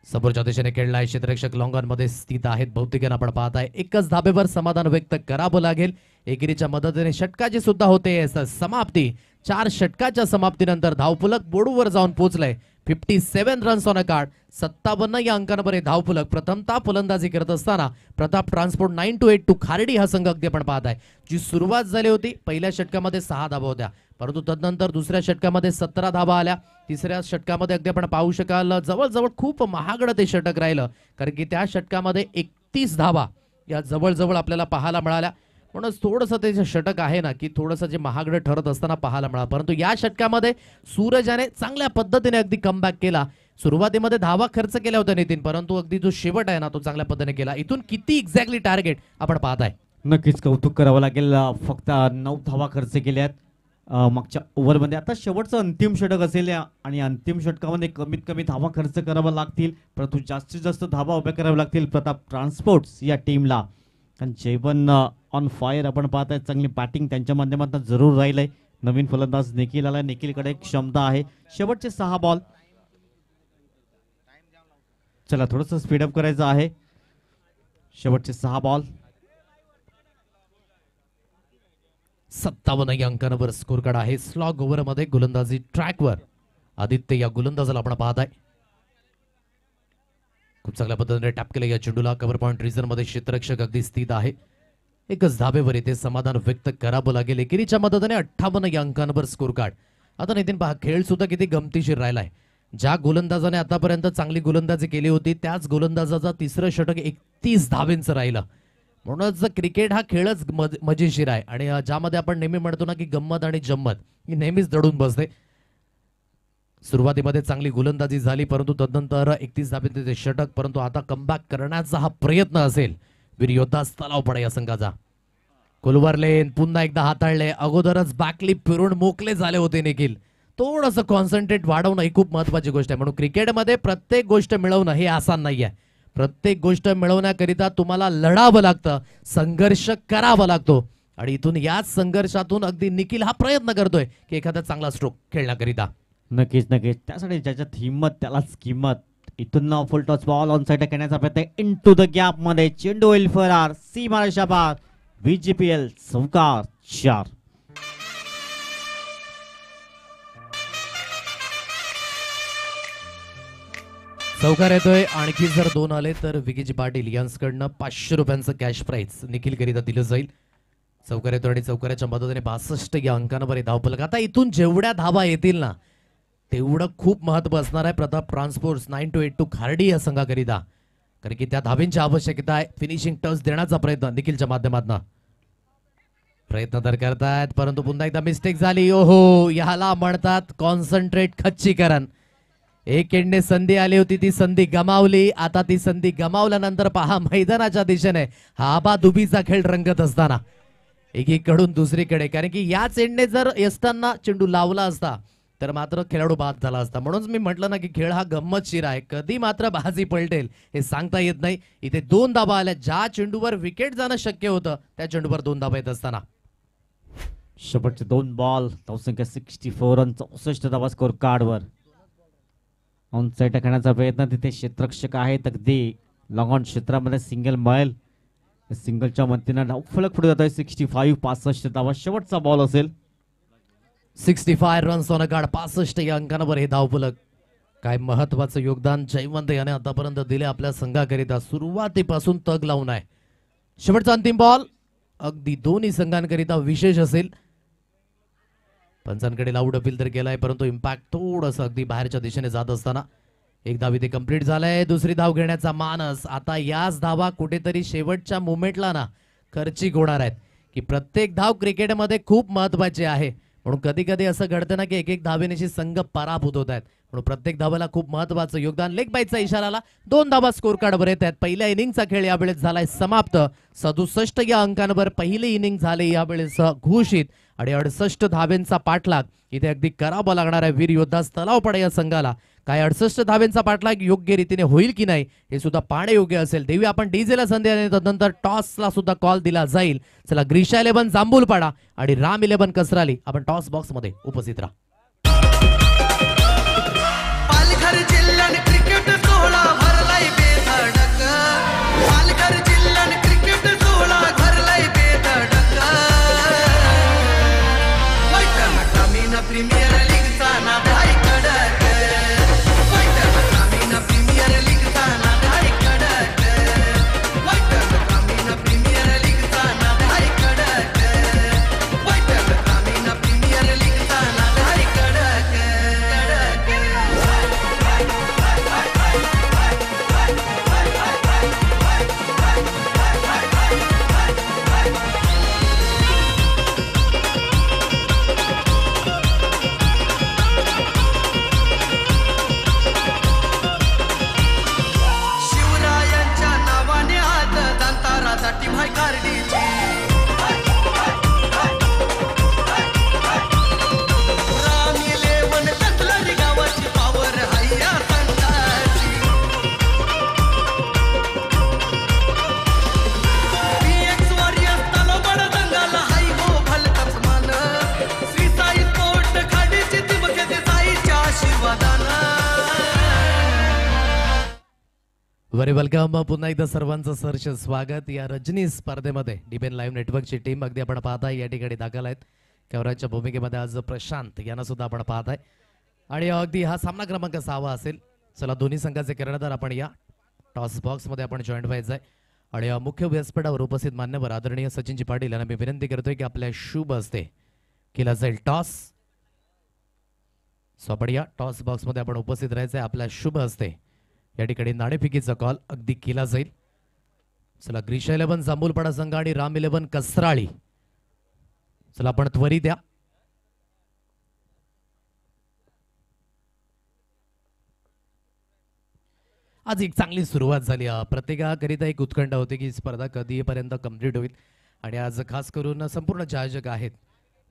समोरच्या दिशेने खेळलाय. क्षेत्ररक्षक लॉंगॉनमध्ये स्थित आहेत. बहुतेक आपण पाहताय एकच धाबेवर समाधान व्यक्त करावं लागेल. एकेरीच्या मदतीने षटकाची सुद्धा होते समाप्ती. 4 षटकाच्या समाप्तीनंतर धावफलक बोर्डवर जाऊन पोहोचलंय. 57 रन्स ऑन अ कार्ड. 57 या अंकांवर हे धावफलक. प्रथमतः फलंदाजी करत असताना प्रताप ट्रान्सपोर्ट 9-8 खार्डी हा संघ अगदी आपण पाहताय. जी सुरुवात झाली होती पहिल्या षटकामध्ये 6 धावा होत्या, परंतु तदनंतर दुसऱ्या षटकामध्ये 17 धावा आल्या. तिसऱ्या षटकामध्ये अगदी आपण पाहू शकाल जवळजवळ खूप महागडं ते षटक राहिलं, कारण की त्या षटकामध्ये 31 धावा या जवळजवळ आपल्याला पाहायला मिळाल्या. म्हणून थोडंसं ते जे षटक आहे ना की थोडंसं जे महागडं ठरत असताना पाहायला मिळालं, परंतु या षटकामध्ये सूरजाने चांगल्या पद्धतीने अगदी कमबॅक केला. सुरुवातीमध्ये धावा खर्च केल्या होत्या नितीन, परंतु अगदी जो शेवट आहे ना तो चांगल्या पद्धतीने केला. इथून किती एक्झॅक्टली टार्गेट आपण पाहताय. नक्कीच कौतुक करावं लागेल. फक्त 9 धावा खर्च केल्यात मागच्या ओव्हरमध्ये. आता शेवटचं अंतिम षटक असेल आणि अंतिम षटकामध्ये कमीत कमी धावा खर्च करावा लागतील, परंतु जास्तीत जास्त धावा उभ्या कराव्या लागतील प्रताप ट्रान्सपोर्ट्स या टीमला. कारण जयवन ऑन फायर आपण पाहताय. चांगली बॅटिंग त्यांच्या माध्यमातून जरूर राहिलंय. नवीन फलंदाज निखिल आला. निखिलकडे क्षमता आहे. शेवटचे 6 बॉल. चला थोडंसं स्पीडअप करायचं आहे. शेवटचे 6 बॉल. 57 या अंकांवर स्कोर कार्ड आहे. स्लॉग ओव्हरमध्ये गोलंदाजी ट्रॅकवर आदित्य या गोलंदाजाला आपण पाहताय. खूप चांगल्या पद्धतीने टॅप केलं या चेंडूला. कव्हर पॉइंट रिझन मध्ये क्षेत्ररक्षक अगदी स्थित आहे. एकच धाबेवर येथे समाधान व्यक्त करावं लागेल. एकेरीच्या मदतीने 58 या अंकांवर स्कोर कार्ड. आता नितीन पहा खेळ सुद्धा किती गमतीशीर राहिलाय. ज्या गोलंदाजाने आतापर्यंत चांगली गोलंदाजी केली होती त्याच गोलंदाजाचा तिसरं षटक 31 धावेंचं राहिलं. म्हणूनच क्रिकेट हा खेळच मजेशीर आहे आणि ज्यामध्ये आपण नेहमी म्हणतो ना की गंमत आणि जम्मत ही नेहमीच दडून बसते. सुरुवातीमध्ये चांगली गोलंदाजी झाली, परंतु तदनंतर 31 धावेचे षटक. परंतु आता कमबॅक करण्याचा हा प्रयत्न असेल वीर योद्धा तलाव पडा या संघाचा. कुलवरलेन पुन्हा एकदा हाताळले. अगोदरच बॅकलिप फिरून मोकळे झाले होते निखिल. थोडंसं कॉन्सन्ट्रेट वाढवणं ही खूप महत्वाची गोष्ट आहे. म्हणून क्रिकेटमध्ये प्रत्येक गोष्ट मिळवणं हे आसान नाहीये. प्रत्येक गोष्ट मिळवण्याकरिता तुम्हाला लढावं लागतं, संघर्ष करावा लागतो. आणि इथून याच संघर्षातून अगदी निखिल हा प्रयत्न करतोय की एखादा चांगला स्ट्रोक खेळण्याकरिता. नक्कीच नक्कीच त्यासाठी ज्याच्यात हिंमत त्यालाच किंमत. इथून फुल टॉस बॉल ऑन साइड करण्याचा प्रयत्न. इनटू द गॅप मध्ये चेंडू होईल फरार. सीमारेषा पार. बीजीपीएल चौकार 4. चौकार येतोय. आणखी जर 2 आले तर विकीजी पाटील यांच्याकडनं 500 रुपयांचं कॅश प्राइज निखिल करिता दिलं जाईल. चौकार येतोय आणि चौकाराच्या मदतीने 62 या अंकांवर धावफलक. आता इथून जेवढ्या धावा येतील ना तेवढं खूप महत्व असणार आहे प्रताप ट्रान्सपोर्ट्स 9-8 खार्डी या संघाकरिता. कारण की त्या धाब्यांची आवश्यकता आहे. फिनिशिंग टच देण्याचा प्रयत्न निखिलच्या माध्यमातून प्रयत्न तर करतायत, परंतु पुन्हा एकदा मिस्टेक झाली. ओहो, याला म्हणतात कॉन्सन्ट्रेट खच्चीकरण. एक एंडने संधी आली होती, ती संधी गमावली. आता ती संधी गमावल्यानंतर पहा मैदानाच्या दिशेने हा आबाधुबीचा खेळ रंगत असताना एकीकडून दुसरीकडे. कारण की याच एंडने जर असताना चेंडू लावला असता तर मात्र खेळाडू बाद झाला असता. म्हणून मी म्हटलं ना की खेळ हा गंमतशीर आहे. कधी मात्र बाजी पलटेल हे सांगता येत नाही. इथे 2 धाबा आल्या. ज्या चेंडूवर विकेट जाणं शक्य होतं त्या चेंडूवर 2 धाबा येत असताना शेवटचे 2 बॉल. धावसंख्या 64 रन. 64 धावा स्कोर कार्डवर. ऑन साइड करण्याचा प्रयत्न. तिथे क्षेत्ररक्षक आहेत अगदी लॉंग ऑन क्षेत्रामध्ये. सिंगल मैल. सिंगलच्या मदतीनं धावफलक पुढे जात आहे. 65 धावा शेवटचा बॉल असेल. 65 रन्स ऑन अ कार्ड. 65 या अंकांवर हे धावफलक. काय महत्वाचं योगदान जयवंत याने आतापर्यंत दिले आपल्या संघाकरिता. सुरुवातीपासून तग लावून आहे. शेवटचा अंतिम बॉल अगदी दोन्ही संघांकरिता विशेष असेल. पंचांकडे लाऊड अपील तर केलाय, परंतु इम्पॅक्ट थोडंसं अगदी बाहेरच्या दिशेने जात असताना एक धाव इथे कंप्लीट झालाय. दुसरी धाव घेण्याचा मानस. आता याच धावा कुठेतरी शेवटच्या मोमेंटला ना खर्चिक होणार आहेत की प्रत्येक धाव क्रिकेटमध्ये खूप महत्वाची आहे. म्हणून कधी कधी असं घडतं ना की एक धावेनेशी संघ पराभूत होत आहेत, म्हणून प्रत्येक धावाला खूप महत्वाचं योगदान. लेग बाईचा इशारा आला. 2 धावा स्कोर कार्डवर येत आहेत. पहिल्या इनिंगचा खेळ यावेळेस झालाय समाप्त. 67 या अंकांवर पहिली इनिंग झाले यावेळेस घोषित आणि 68 धावेंचा पाठलाग इथे अगदी करावा लागणार आहे वीर योद्धा तलावपाडा या संघाला. काय 68 धावेंचा पाठलाग योग्य रीतीने होईल की नाही हे सुद्धा पाहणे योग्य असेल. देवी आपण डीजेला संधी आणि तदनंतर टॉसला सुद्धा कॉल दिला जाईल. चला ग्रीशा 11 जांभूलपाडा आणि राम 11 कसराली आपण टॉस बॉक्स मध्ये उपस्थित राहा. पालघर जिल्ह्यात क्रिकेट सोहळा भरलाय बेधडक. पालघर जिल्ह्यात क्रिकेट सोहळा भरलाय बेधडक. पैठण ग्रामीण प्रीमियर लीगचा नाद आहे कडक. पैठण ग्रामीण प्रीमियर लीगचा नाद आहे कडक. पैठण ग्रामीण प्रीमियर लीगचा नाद आहे कडक. पैठण ग्रामीण प्रीमियर लीगचा नाद आहे कडक. शिवरायांच्या नावाने आज दंताराचा टीम हाय कार्डीची. राम 11 कसलारी गावाची पावर हाय या संघाची. PX वॉरियर्स तलावपाडा संघाला हाय हो भलताच मान. श्री साई स्पोर्ट खाडीची टीम घेते साईच्या आशीर्वादानं. Very welcome. पुन्हा एकदा सर्वांचं सहर्ष स्वागत या रजनी स्पर्धेमध्ये डीबीएन लाईव्ह नेटवर्कची टीम अगदी आपण पाहताय या ठिकाणी दाखल आहेत. कॅमेराच्या भूमिकेमध्ये आज प्रशांत यांना सुद्धा आपण पाहताय आणि अगदी हा सामना क्रमांक 6 असेल. चला दोन्ही संघाचे कर्णधार आपण या टॉस बॉक्स मध्ये आपण जॉईंट व्हायचं आहे आणि मुख्य व्यासपीठावर उपस्थित मान्यवर आदरणीय सचिनजी पाटील यांना मी विनंती करतोय की आपल्या शुभ हस्ते केला जाईल टॉस. सो आपण या टॉस बॉक्स मध्ये आपण उपस्थित राहायचंय. आपल्या शुभ हस्ते या ठिकाणी नाणेफेकीचा कॉल अगदी केला जाईल. चला ग्रीशा 11 जांभूलपाडा संघ आणि राम 11 कसराळी. चला आपण त्वरित द्या. आज एक चांगली सुरुवात झाली. प्रत्येकाकरिता एक उत्कंठा होती की स्पर्धा कधीपर्यंत कंप्लीट होईल आणि आज खास करून संपूर्ण जे आयोजक आहेत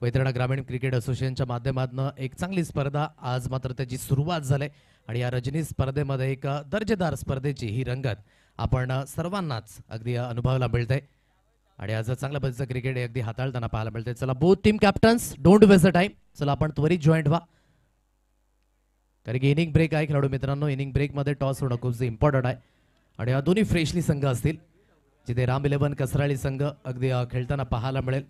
वैतरणा ग्रामीण क्रिकेट असोसिएशनच्या माध्यमातून एक चांगली स्पर्धा आज मात्र त्याची सुरुवात झाली आणि या रजनी स्पर्धेमध्ये एक दर्जेदार स्पर्धेची ही रंगत आपण सर्वांनाच अगदी अनुभवायला मिळते आणि आज चांगल्या पद्धतीचं क्रिकेट अगदी हाताळताना पाहायला मिळते. चला both team captains don't waste a time. चला आपण त्वरित जॉईंट व्हा कारण की इनिंग ब्रेक आहे खेळाडू मित्रांनो. इनिंग ब्रेकमध्ये टॉस होणं खूप इम्पॉर्टंट आहे आणि या दोन्ही फ्रेशली संघ असतील जिथे राम 11 कसराळी संघ अगदी खेळताना पाहायला मिळेल.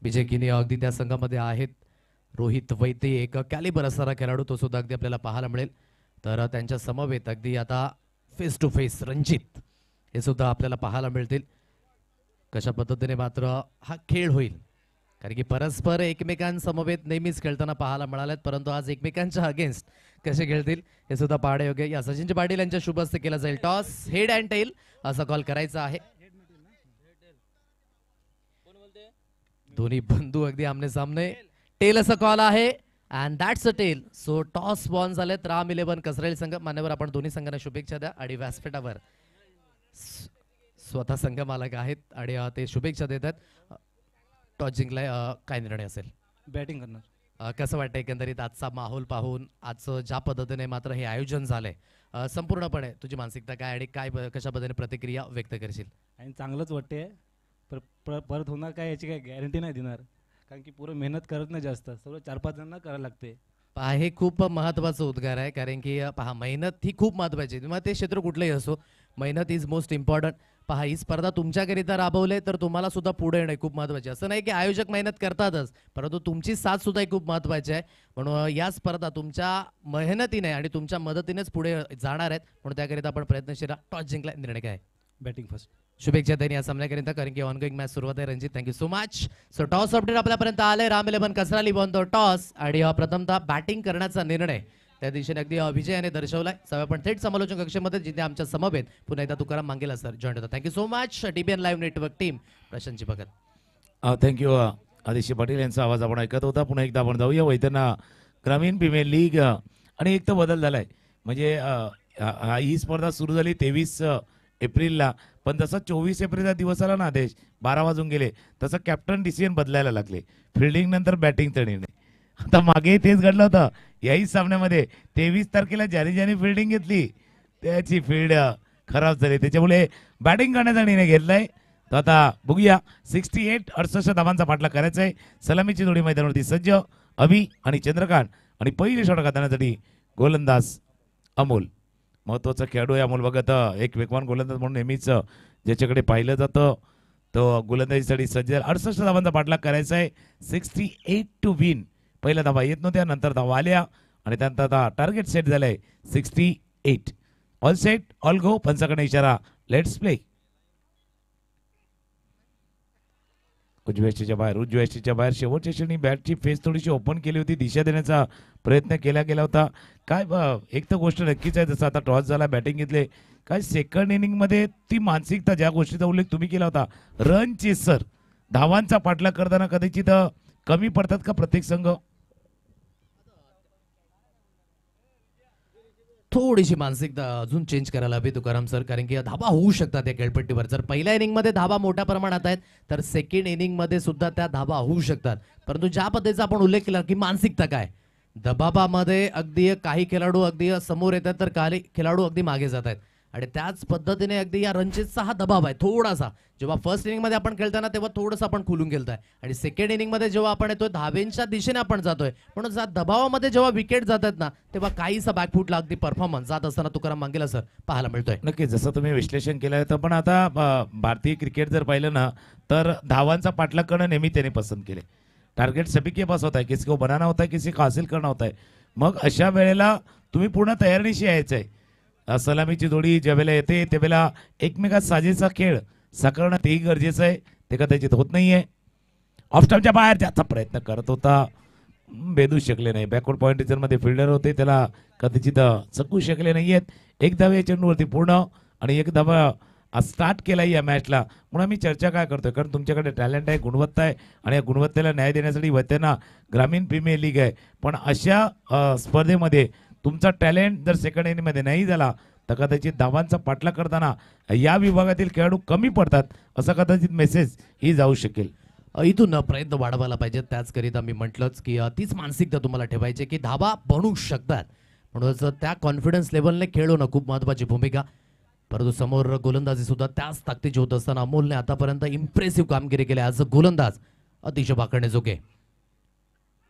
विजय किनी अगदी त्या संघामध्ये आहेत. रोहित वैद्य एक कॅलिबर असणारा खेळाडू तो सुद्धा अगदी आपल्याला पाहायला मिळेल. तर त्यांच्या समवेत अगदी आता फेस टू फेस रणजित हे सुद्धा आपल्याला पाहायला मिळतील. कशा पद्धतीने मात्र हा खेळ होईल कारण की परस्पर एकमेकांसमवेत नेहमीच खेळताना पाहायला मिळालेत परंतु आज एकमेकांच्या अगेन्स्ट कसे खेळतील हे सुद्धा पाहणे योग्य. या सचिनजी पाटील यांच्या शुभ हस्ते केला जाईल टॉस. हेड अँड टेल असा कॉल करायचा आहे. दोन्ही बंधू अगदी आमने सामने. टेल असा कॉल आहे and that's a tail. So toss बॉन झालेत. राम 11 कसराळी संघ मान्यवर आपण दोन्ही संघांना शुभेच्छा द्या आणि व्यासपीठावर स्वतः संघ मालक आहेत आणि ते शुभेच्छा देतात. टॉस जिंकलाय काय निर्णय असेल? बॅटिंग करणार. कसं वाटतं एकंदरीत आजचा माहोल पाहून आजचं ज्या पद्धतीने मात्र हे आयोजन झालंय संपूर्णपणे तुझी मानसिकता काय आणि काय कशा पद्धतीने प्रतिक्रिया व्यक्त करशील? आणि चांगलंच वाटते परत होणार काय याची काय गॅरंटी नाही देणार कारण की पुरं मेहनत करत नाही जास्त सर्व 4-5 जणांना करायला लागते. पहा हे खूप महत्त्वाचं उद्गार आहे कारण की पहा मेहनत ही खूप महत्त्वाची आहे. मग ते क्षेत्र कुठलंही असो मेहनत इज मोस्ट इम्पॉर्टंट. पहा ही स्पर्धा तुमच्याकरिता राबवले तर तुम्हाला सुद्धा पुढे येणे खूप महत्त्वाचे. असं नाही की आयोजक मेहनत करतातच परंतु तुमची साथ सुद्धा खूप महत्त्वाची आहे. म्हणून या स्पर्धा तुमच्या मेहनतीने आणि तुमच्या मदतीनेच पुढे जाणार आहेत म्हणून त्याकरिता आपण प्रयत्नशील. टॉस जिंकला निर्णय काय? Batting first. शुभेच्छा त्यांनी या सामन्याकरिता कारण की ऑनगोईंग मॅच सुरुवात आहे. Ranjit thank you so much. So toss update आपल्यापर्यंत आले. राम 11 कसराली बनतो टॉस आणि प्रथमतः बॅटिंग करण्याचा निर्णय त्या दिशेने अगदी विजयाने दर्शवलाय. सवय पण थेट समालोचन कक्षेमध्ये जिथे आमच्या समवेत पुन्हा एकदा तुकाराम मांगेला सर जॉईन होता. Thank you so much. DBN live network team प्रशांतजी भगत. थँक्यू आदित्य पाटील यांचा आवाज आपण ऐकत होता. पुन्हा एकदा आपण जाऊया वैतरणा ग्रामीण प्रीमियर लीग आणि एक तर बदल झालाय म्हणजे ही स्पर्धा सुरू झाली 23 एप्रिलला, पण जसा 24 एप्रिलचा दिवस आला ना आदेश 12 वाजून गेले, तसं कॅप्टन डिसिजन बदलायला लागले. फिल्डिंग नंतर बॅटिंगचा निर्णय. आता मागे तेच घडलं होतं याही सामन्यामध्ये. 23 तारखेला ज्याने फिल्डिंग घेतली त्याची फील्ड खराब झाली, त्याच्यामुळे बॅटिंग करण्याचा निर्णय घेतलाय. तर आता बघूया 68 धावांचा पाठलाग करायचा आहे. सलामीची जोडी मैदानावरती सज्ज अभि आणि चंद्रकांत आणि पहिली षटक हाताळण्यासाठी गोलंदाज अमोल. महत्वाचा खेळाडू आहे अमोल बघत, एक वेगवान गोलंदाज म्हणून नेहमीच ज्याच्याकडे पाहिलं जातं तो गोलंदाजीसाठी सज्ज. 68 धावांचा पाठलाग करायचा आहे. 68 टू विन. पहिल्या धावा येत नव्हत्या, नंतर धावा आल्या आणि त्यानंतर आता टार्गेट सेट झालंय 68. All set all go. पंचाकडे इशारा लेट्स प्ले. उजव्या बाहेर शेवटच्या क्षणी बॅटची फेस थोडीशी ओपन केली होती, दिशा देण्याचा प्रयत्न केला गेला होता. काय एक तर गोष्ट नक्कीच आहे, जसं आता टॉस झाला बॅटिंग घेतले, काय सेकंड इनिंगमध्ये ती मानसिकता ज्या गोष्टीचा उल्लेख तुम्ही केला होता, रन चेसर, धावांचा पाठलाग करताना कदाचित कमी पडतात का प्रत्येक संघ? थोडीशी मानसिकता अजून चेंज करायला हवी तुकाराम सर, कारण की धाबा होऊ शकतात या खेळपट्टीवर. जर पहिल्या इनिंगमध्ये धाबा मोठ्या प्रमाणात आहेत तर सेकंड इनिंगमध्ये सुद्धा त्या धाबा होऊ शकतात. परंतु ज्या पद्धतीचा आपण उल्लेख केला की मानसिकता काय, दबावामध्ये अगदी काही खेळाडू अगदी समोर येतात तर काही खेळाडू अगदी मागे जात आहेत आणि त्याच पद्धतीने अगदी या रणजीतचा हा दबाव आहे थोडासा. जेव्हा फर्स्ट इनिंगमध्ये आपण खेळताना तेव्हा थोडंसं आपण खुलून खेळताय आणि सेकंड इनिंगमध्ये जेव्हा आपण येतोय धावेंच्या दिशेने आपण जातोय, म्हणून ज्या दबावामध्ये जेव्हा विकेट जातात ना तेव्हा काहीसा बॅकफुटला अगदी परफॉर्मन्स जात असताना तुकाराम मांगेला सर पाहायला मिळतोय. नक्कीच जसं तुम्ही विश्लेषण केलं तर पण आता भारतीय क्रिकेट जर पाहिलं ना तर धावांचा पाठलाग करणं नेहमी त्याने पसंत केले. टार्गेट सभी के पास होता है, किसी को बनाना होता है, किसी को हासिल करना होता है. मग अशा वेळेला तुम्ही पूर्ण तयारीशी यायचं आहे. सलामीची जोडी ज्यावेळेला येते त्यावेळेला एकमेकात साजेचा खेळ साकारणं तेही गरजेचं आहे, ते कदाचित होत नाहीये. ऑफ स्टंपच्या बाहेर जायचा प्रयत्न करत होता, भेदू शकले नाही. बॅकवर्ड पॉइंट मध्ये फिल्डर होते, त्याला कदाचित चकू शकले नाहीयेत. एक धाव या चेंडूवरती पूर्ण आणि एक धावा स्टार्ट केला या मॅचला. म्हणून आम्ही चर्चा काय करतोय, कारण तुमच्याकडे टॅलेंट आहे, गुणवत्ता आहे आणि या गुणवत्तेला न्याय देण्यासाठी वैद्यना ग्रामीण प्रीमियर लीग आहे. पण अशा स्पर्धेमध्ये तुमचा टॅलेंट जर सेकंड इनिंगमध्ये नाही झाला तर कदाचित धावांचा पाठलाग करताना या विभागातील खेळाडू कमी पडतात, असा कदाचित मेसेज ही जाऊ शकेल. इथून प्रयत्न वाढवायला पाहिजे. त्याचकरिता मी म्हटलंच की तीच मानसिकता तुम्हाला ठेवायची की धाबा बनवू शकतात, म्हणूनच त्या कॉन्फिडन्स लेवलने खेळणं खूप महत्वाची भूमिका. परंतु समोर गोलंदाजी सुद्धा त्याच ताकदीची होत असताना अमोलने आतापर्यंत इम्प्रेसिव्ह कामगिरी केली ॲज अ गोलंदाज, अतिशय बाखण्याजोगे.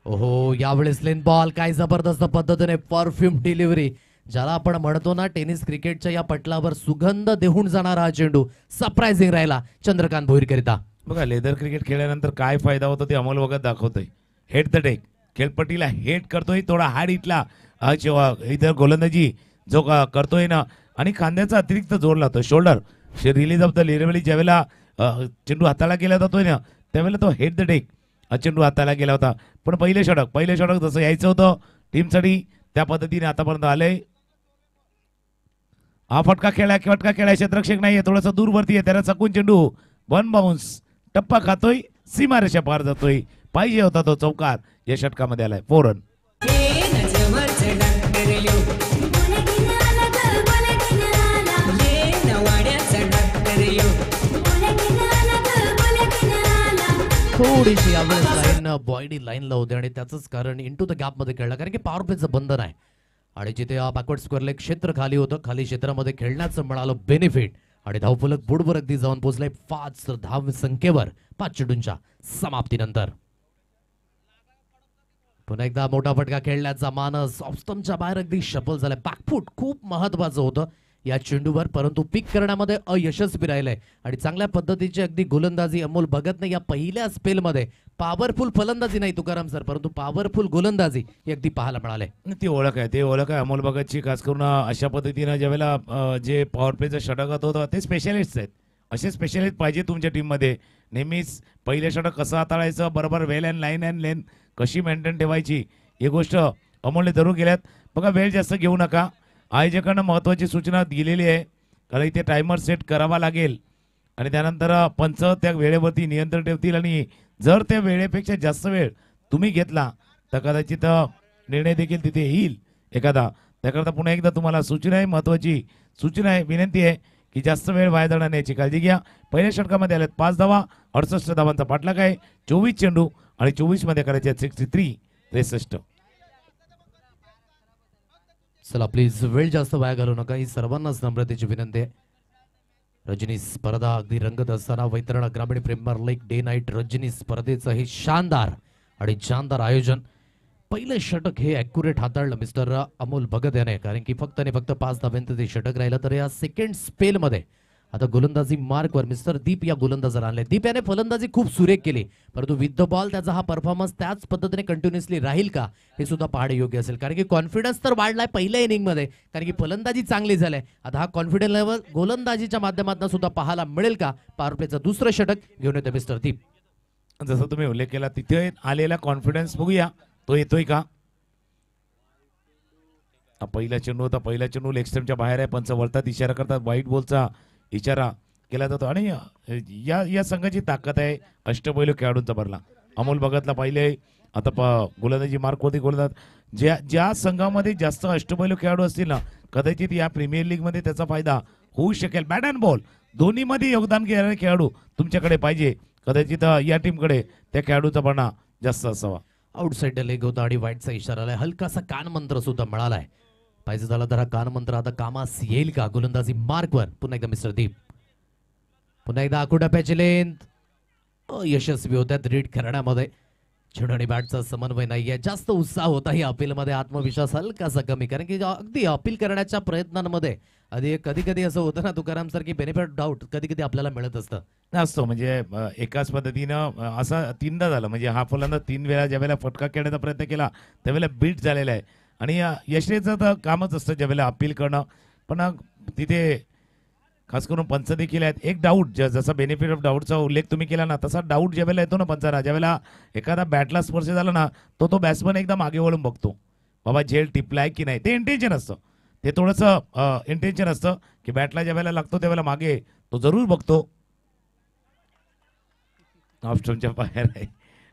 ओहो, यावेळेस लेन बॉल काय जबरदस्त पद्धतीने परफ्यूम डिलिव्हरी, ज्याला आपण म्हणतो ना टेनिस क्रिकेटच्या या पटलावर सुगंध देऊन जाणारा हा चेंडू सरप्राइझिंग राहिला चंद्रकांत भोईरकरिता. बघा लेदर क्रिकेट खेळल्यानंतर काय फायदा होतो ते अमोल वगैरे दाखवतोय. हेड द टेक, खेळपट्टीला हेड करतोय, थोडा हाड इथला इथं गोलंदाजी जो करतोय ना, आणि खांद्याचा अतिरिक्त जोर लावतोय. शोल्डर रिलीज ऑफ द लिरेवली ज्यावेळेला चेंडू हाताला गेला जातोय ना त्यावेळेला तो हेड द टेक चेंडू हाताला गेला होता. पण पहिले षटक जसं यायचं होतं टीमसाठी त्या पद्धतीने आतापर्यंत आलंय. हा फटका खेळाय क्षेत्ररक्षक नाहीये, थोडासा दूरवरती आहे, त्याला चकून चेंडू वन बाउन्स टप्पा खातोय, सीमारेषा पार जातोय. पाहिजे होता तो चौकार, या षटकामध्ये आलाय 4 रन. थोडीशी यावेळेस लाईन बॉडी लाईनला होते आणि त्याचंच कारण इंटू द गॅप मध्ये खेळला, कारण की पॉवर प्लेचं बंधन आहे आणि जिथे बॅकवर्ड स्क्वेअरला एक क्षेत्र खाली होतं, खाली क्षेत्रामध्ये खेळण्याचं मिळालं बेनिफिट आणि धावफलक बुडवर अगदी जाऊन पोहोचलाय 5 धाव संख्येवर 5 चेंडूंच्या समाप्तीनंतर. पुन्हा एकदा मोठा फटका खेळण्याचा मानस ऑफस्टंपच्या बाहेर अगदी शफल झालाय. बॅकफूट खूप महत्वाचं होतं या चेंडूवर, परंतु पिक करण्यामध्ये अयशस्वी राहिलंय आणि चांगल्या पद्धतीची अगदी गोलंदाजी अमोल भगतने या पहिल्या स्पेलमध्ये पॉवरफुल फलंदाजी नाही तुकाराम सर, परंतु पॉवरफुल गोलंदाजी ही अगदी पाहायला मिळाले. ती ओळख आहे अमोल भगतची. खास करून अशा पद्धतीनं ज्यावेळेला जे पॉवर प्लेचं षटक होतं ते स्पेशलिस्ट आहेत. असे स्पेशलिस्ट पाहिजे तुमच्या टीममध्ये. नेहमीच पहिले षटक कसं हाताळायचं, बरोबर वेल अँड लाईन अँड लेन कशी मेंटेन ठेवायची, ही गोष्ट अमोलने धरून गेल्यात. बघा वेळ जास्त घेऊ नका, आयोजकांना महत्त्वाची सूचना दिलेली आहे, कारण इथे टायमर सेट करावा लागेल आणि त्यानंतर पंच त्या वेळेवरती नियंत्रण ठेवतील आणि जर त्या वेळेपेक्षा जास्त वेळ तुम्ही घेतला तर कदाचित निर्णय देखील तिथे येईल, एखादा. त्याकरता पुन्हा एकदा तुम्हाला सूचना आहे, महत्वाची सूचना आहे, विनंती आहे की जास्त वेळ वाया जाणार नाही याची काळजी घ्या. पहिल्या षटकामध्ये आल्यात 5 धावा, 68 धावांचा पाठलाग आहे. 24 चेंडू आणि 24 मध्ये करायचे 63 63. चला प्लीज वेळ जास्त वाया घालू नका, ही सर्वांनाच नम्रतेची विनंती आहे. रजनी स्पर्धा अगदी रंगत असताना वैतरणा ग्रामीण प्रीमियर लीग डे नाईट रजनी स्पर्धेचं हे शानदार आणि शानदार आयोजन. पहिलं षटक हे ॲक्युरेट हाताळलं मिस्टर अमोल भगत याने, कारण की फक्त आणि फक्त 5 धाव्यांचं ते षटक राहिलं. तर या सेकंड स्पेलमध्ये आता गोलंदाजी मार्कवर मिस्टर दीप या गोलंदाजाला आणले. दीप याने फलंदाजी खूप सुरेख केली, परंतु विथ द बॉल त्याचा हा परफॉर्मन्स त्याच पद्धतीने कंटिन्युअसली राहील का हे सुद्धा पाहणे योग्य असेल, कारण की कॉन्फिडन्स तर वाढलाय पहिल्या इनिंगमध्ये, कारण की फलंदाजी चांगली झाली. आता हा कॉन्फिडन्स लेवल गोलंदाजीच्या माध्यमातून सुद्धा पाहायला मिळेल का. पॉवर प्लेचं दुसरं षटक घेऊन येते मिस्टर दीप. जसं तुम्ही उल्लेख केला तिथे आलेला कॉन्फिडन्स बघूया तो येतोय का. पहिला चेंडू होता, पहिला चेंडू लेग स्टंपच्या बाहेर आहे. पंच वळतात, इशारा करतात, व्हाईट बॉलचा इशारा केला जातो. आणि या संघाची ताकद आहे अष्टपैलू खेळाडूंचा भरला. अमोल भगतला पाहिले, आता गोलंदाजी मार्क होती. गोलंदाज ज्या संघामध्ये जास्त अष्टपैलू खेळाडू असतील ना, कदाचित या प्रीमियर लीग मध्ये त्याचा फायदा होऊ शकेल. बॅट अँड बॉल दोन्हीमध्ये योगदान घेणारे खेळाडू तुमच्याकडे पाहिजे. कदाचित या टीमकडे त्या खेळाडूचा बना जास्त असावा. आउटसाइड लेग होता आणि वाईटचा इशारा आलाय. हलकासा कान मंत्र सुद्धा मिळालाय. पाहिजे झाला तर हा कान मंत्र आता कामास येईल का. गोलंदाजी मार्कवर पुन्हा एकदा मिस्टर दीप. पुन्हा एकदा आकुटप्याची लेंथ यशस्वी होत्यात रीड करण्यामध्ये. चेंडू आणि बॅटचा समन्वय नाहीये. जास्त उत्साह होता ही अपीलमध्ये, आत्मविश्वास हलकासा कमी, कारण की अगदी अपील करण्याच्या प्रयत्नांमध्ये कधी कधी असं होतं ना तुकाराम सर, की बेनिफिट डाऊट कधी कधी आपल्याला मिळत असतो. म्हणजे एकाच पद्धतीनं असं 3दा झालं. म्हणजे हा फलंदाज 3 वेळा ज्यावेळेला फटका खेळण्याचा प्रयत्न केला त्यावेळेला बीट झालेला आहे. आणि यशेचं तर कामच असतं ज्यावेळेला अपील करणं. पण तिथे खास करून पंच देखील आहेत. एक डाऊट जसा बेनिफिट ऑफ डाऊटचा उल्लेख तुम्ही केला ना, तसा डाऊट ज्यावेळेला येतो ना पंचांना, ज्यावेळेला एखादा बॅटला स्पर्श झाला ना, तो बॅट्समन एकदा मागे वळून बघतो, बाबा झेल टिपलाय की नाही. ते इंटेन्शन असतं, ते थोडंसं इंटेन्शन असतं की बॅटला ज्यावेळेला लागतो त्यावेळेला मागे तो जरूर बघतो. ऑप्शनच्या बाहेर आहे,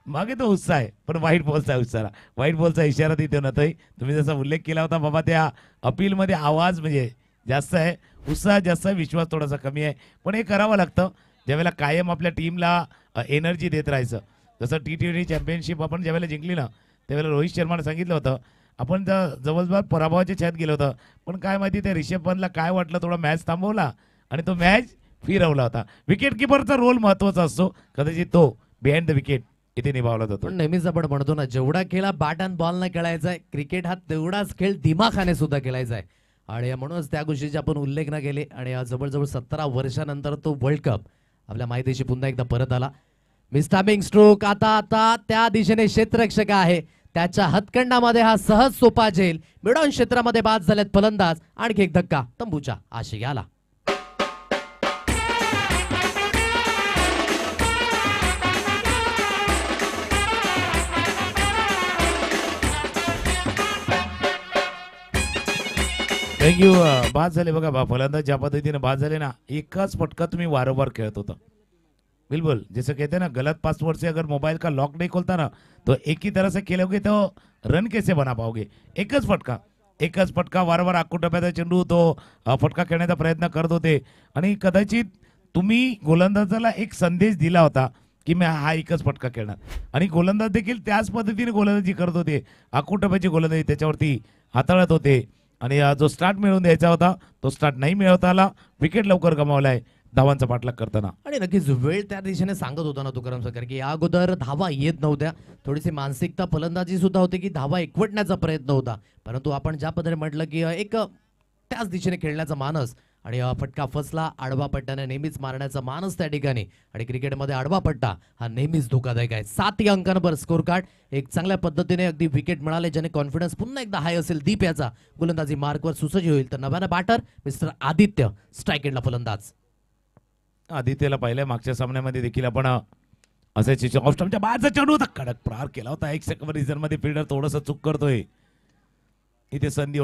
मागे तो उत्साह आहे, पण व्हाईट बॉलचा उत्साह, व्हाईट बॉलचा इशारा तिथे नव्हतोय. तुम्ही जसा उल्लेख केला होता बाबा, त्या अपीलमध्ये आवाज म्हणजे जास्त आहे, उत्साह जास्त आहे, विश्वास थोडासा कमी आहे. पण हे करावं लागतं ज्यावेळेला कायम आपल्या टीमला एनर्जी देत राहायचं. जसं T20 चॅम्पियनशिप आपण ज्यावेळेला जिंकली ना, त्यावेळेला रोहित शर्माने सांगितलं होतं आपण जवळजवळ पराभवाच्या छायात गेलो होतं, पण काय माहिती त्या रिषभ पंतला काय वाटलं, थोडा मॅच थांबवला आणि तो मॅच फिरवला होता. विकेट किपरचा रोल महत्वाचा असतो, कदाचित तो बिहाइंड द विकेट इथे निभावला जातो. पण नेहमीच आपण म्हणतो ना, जेवढा खेळ बॅट अँड बॉल न खेळायचा आहे, क्रिकेट हा तेवढाच खेळ दिमाखाने सुद्धा खेळायचा आहे. आणि म्हणूनच त्या गोष्टीचे आपण उल्लेख न केले. आणि जवळजवळ 17 वर्षानंतर तो वर्ल्ड कप आपल्या माहितीशी पुन्हा एकदा परत आला. मिस्टामिंग स्ट्रोक आता त्या दिशेने क्षेत्ररक्षक आहे, त्याच्या हातखंडामध्ये हा सहज सोपा झेल. मिडॉन क्षेत्रामध्ये बाद झालेत फलंदाज. आणखी एक धक्का तंबूच्या आशयाला. थँक्यू. बाद झाले बघा फलंदाज ज्या पद्धतीने बाद झाले ना, एकच फटका तुम्ही वारंवार खेळत होता. बिल्कुल जैसे कहते हैं ना, गलत पासवर्ड से अगर मोबाइल का लॉक नहीं खोलता ना, तो एक ही तरह से खेलोगे तो रन कैसे बना पाओगे. एकच फटका वारंवार आकुटप्याचा चेंडू तो फटका खेळण्याचा प्रयत्न करत होते. आणि कदाचित तुम्ही गोलंदाजाला एक संदेश दिला होता की मी हा एकच फटका खेळणार, आणि गोलंदाज देखील त्याच पद्धतीने गोलंदाजी करत होते. आकुटप्याची गोलंदाजी त्याच्यावरती हाताळत होते. आणि जो स्टार्ट मिळवून द्यायचा होता तो स्टार्ट नाही मिळवता आला. विकेट लवकर गमावलाय धावांचा पाठलाग करताना. आणि नक्कीच वेळ त्या दिशेने सांगत होता ना तुकाराम सर, की या अगोदर धावा येत नव्हत्या. थोडीशी मानसिकता फलंदाजी सुद्धा होती की धावा एकवटण्याचा प्रयत्न होता, परंतु आपण ज्या पद्धतीने म्हटलं की एक त्याच दिशेने खेळण्याचा मानस. आणि फटका फसला. आडवा पट्ट्याने नेहमीच मारण्याचा मानस त्या ठिकाणी. आणि क्रिकेटमध्ये आडवा पट्टा हा नेहमीच धोकादायक आहे. 7 अंकांवर स्कोर कार्ड. एक चांगल्या पद्धतीने अगदी विकेट मिळाले, ज्याने कॉन्फिडन्स पुन्हा एकदा हाय असेल. दीप याचा गोलंदाजी मार्कवर सुसज्ज होईल. तर नव्यानं बॅटर मिस्टर आदित्य, स्ट्राईक एंडला फलंदाज. आदित्यला पहिल्या मागच्या सामन्यामध्ये देखील आपण असे ऑफस्टॉपच्या बाहेरचा चेंडू होता, कडक प्रहार केला होता. 1 सेकंड रिझन मध्ये फिल्डर थोडंसं चूक करतोय. इथे संधी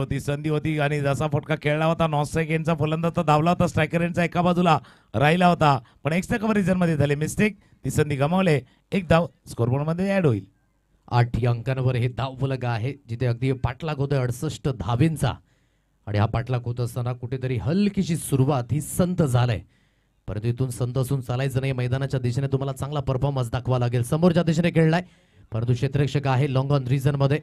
होती आणि जसा फटका खेळला होता, नॉस्ट्राईक यांचा फलंदाज तर धावला होता, स्ट्रायकर यांचा एका बाजूला राहिला होता, पण 1 सेकंड रिझन मध्ये झाले मिस्टेक. ती संधी गमावले. एक धाव स्कोरबोर्ड मध्ये ऍड होईल. 8 या अंकांवर हे धावफलक आहे जिथे अगदी पाठलाग होतोय 68 धावेंचा आणि हा पाठलाग होत असताना कुठेतरी हलकीशी सुरुवात ही संत झालंय. परंतु इथून संत असून चालायचं नाही. मैदानाच्या दिशेने तुम्हाला चांगला परफॉर्मन्स दाखवा लागेल. समोरच्या दिशेने खेळलाय परंतु क्षेत्ररक्षक आहे लॉंग ऑन रिझन मध्ये.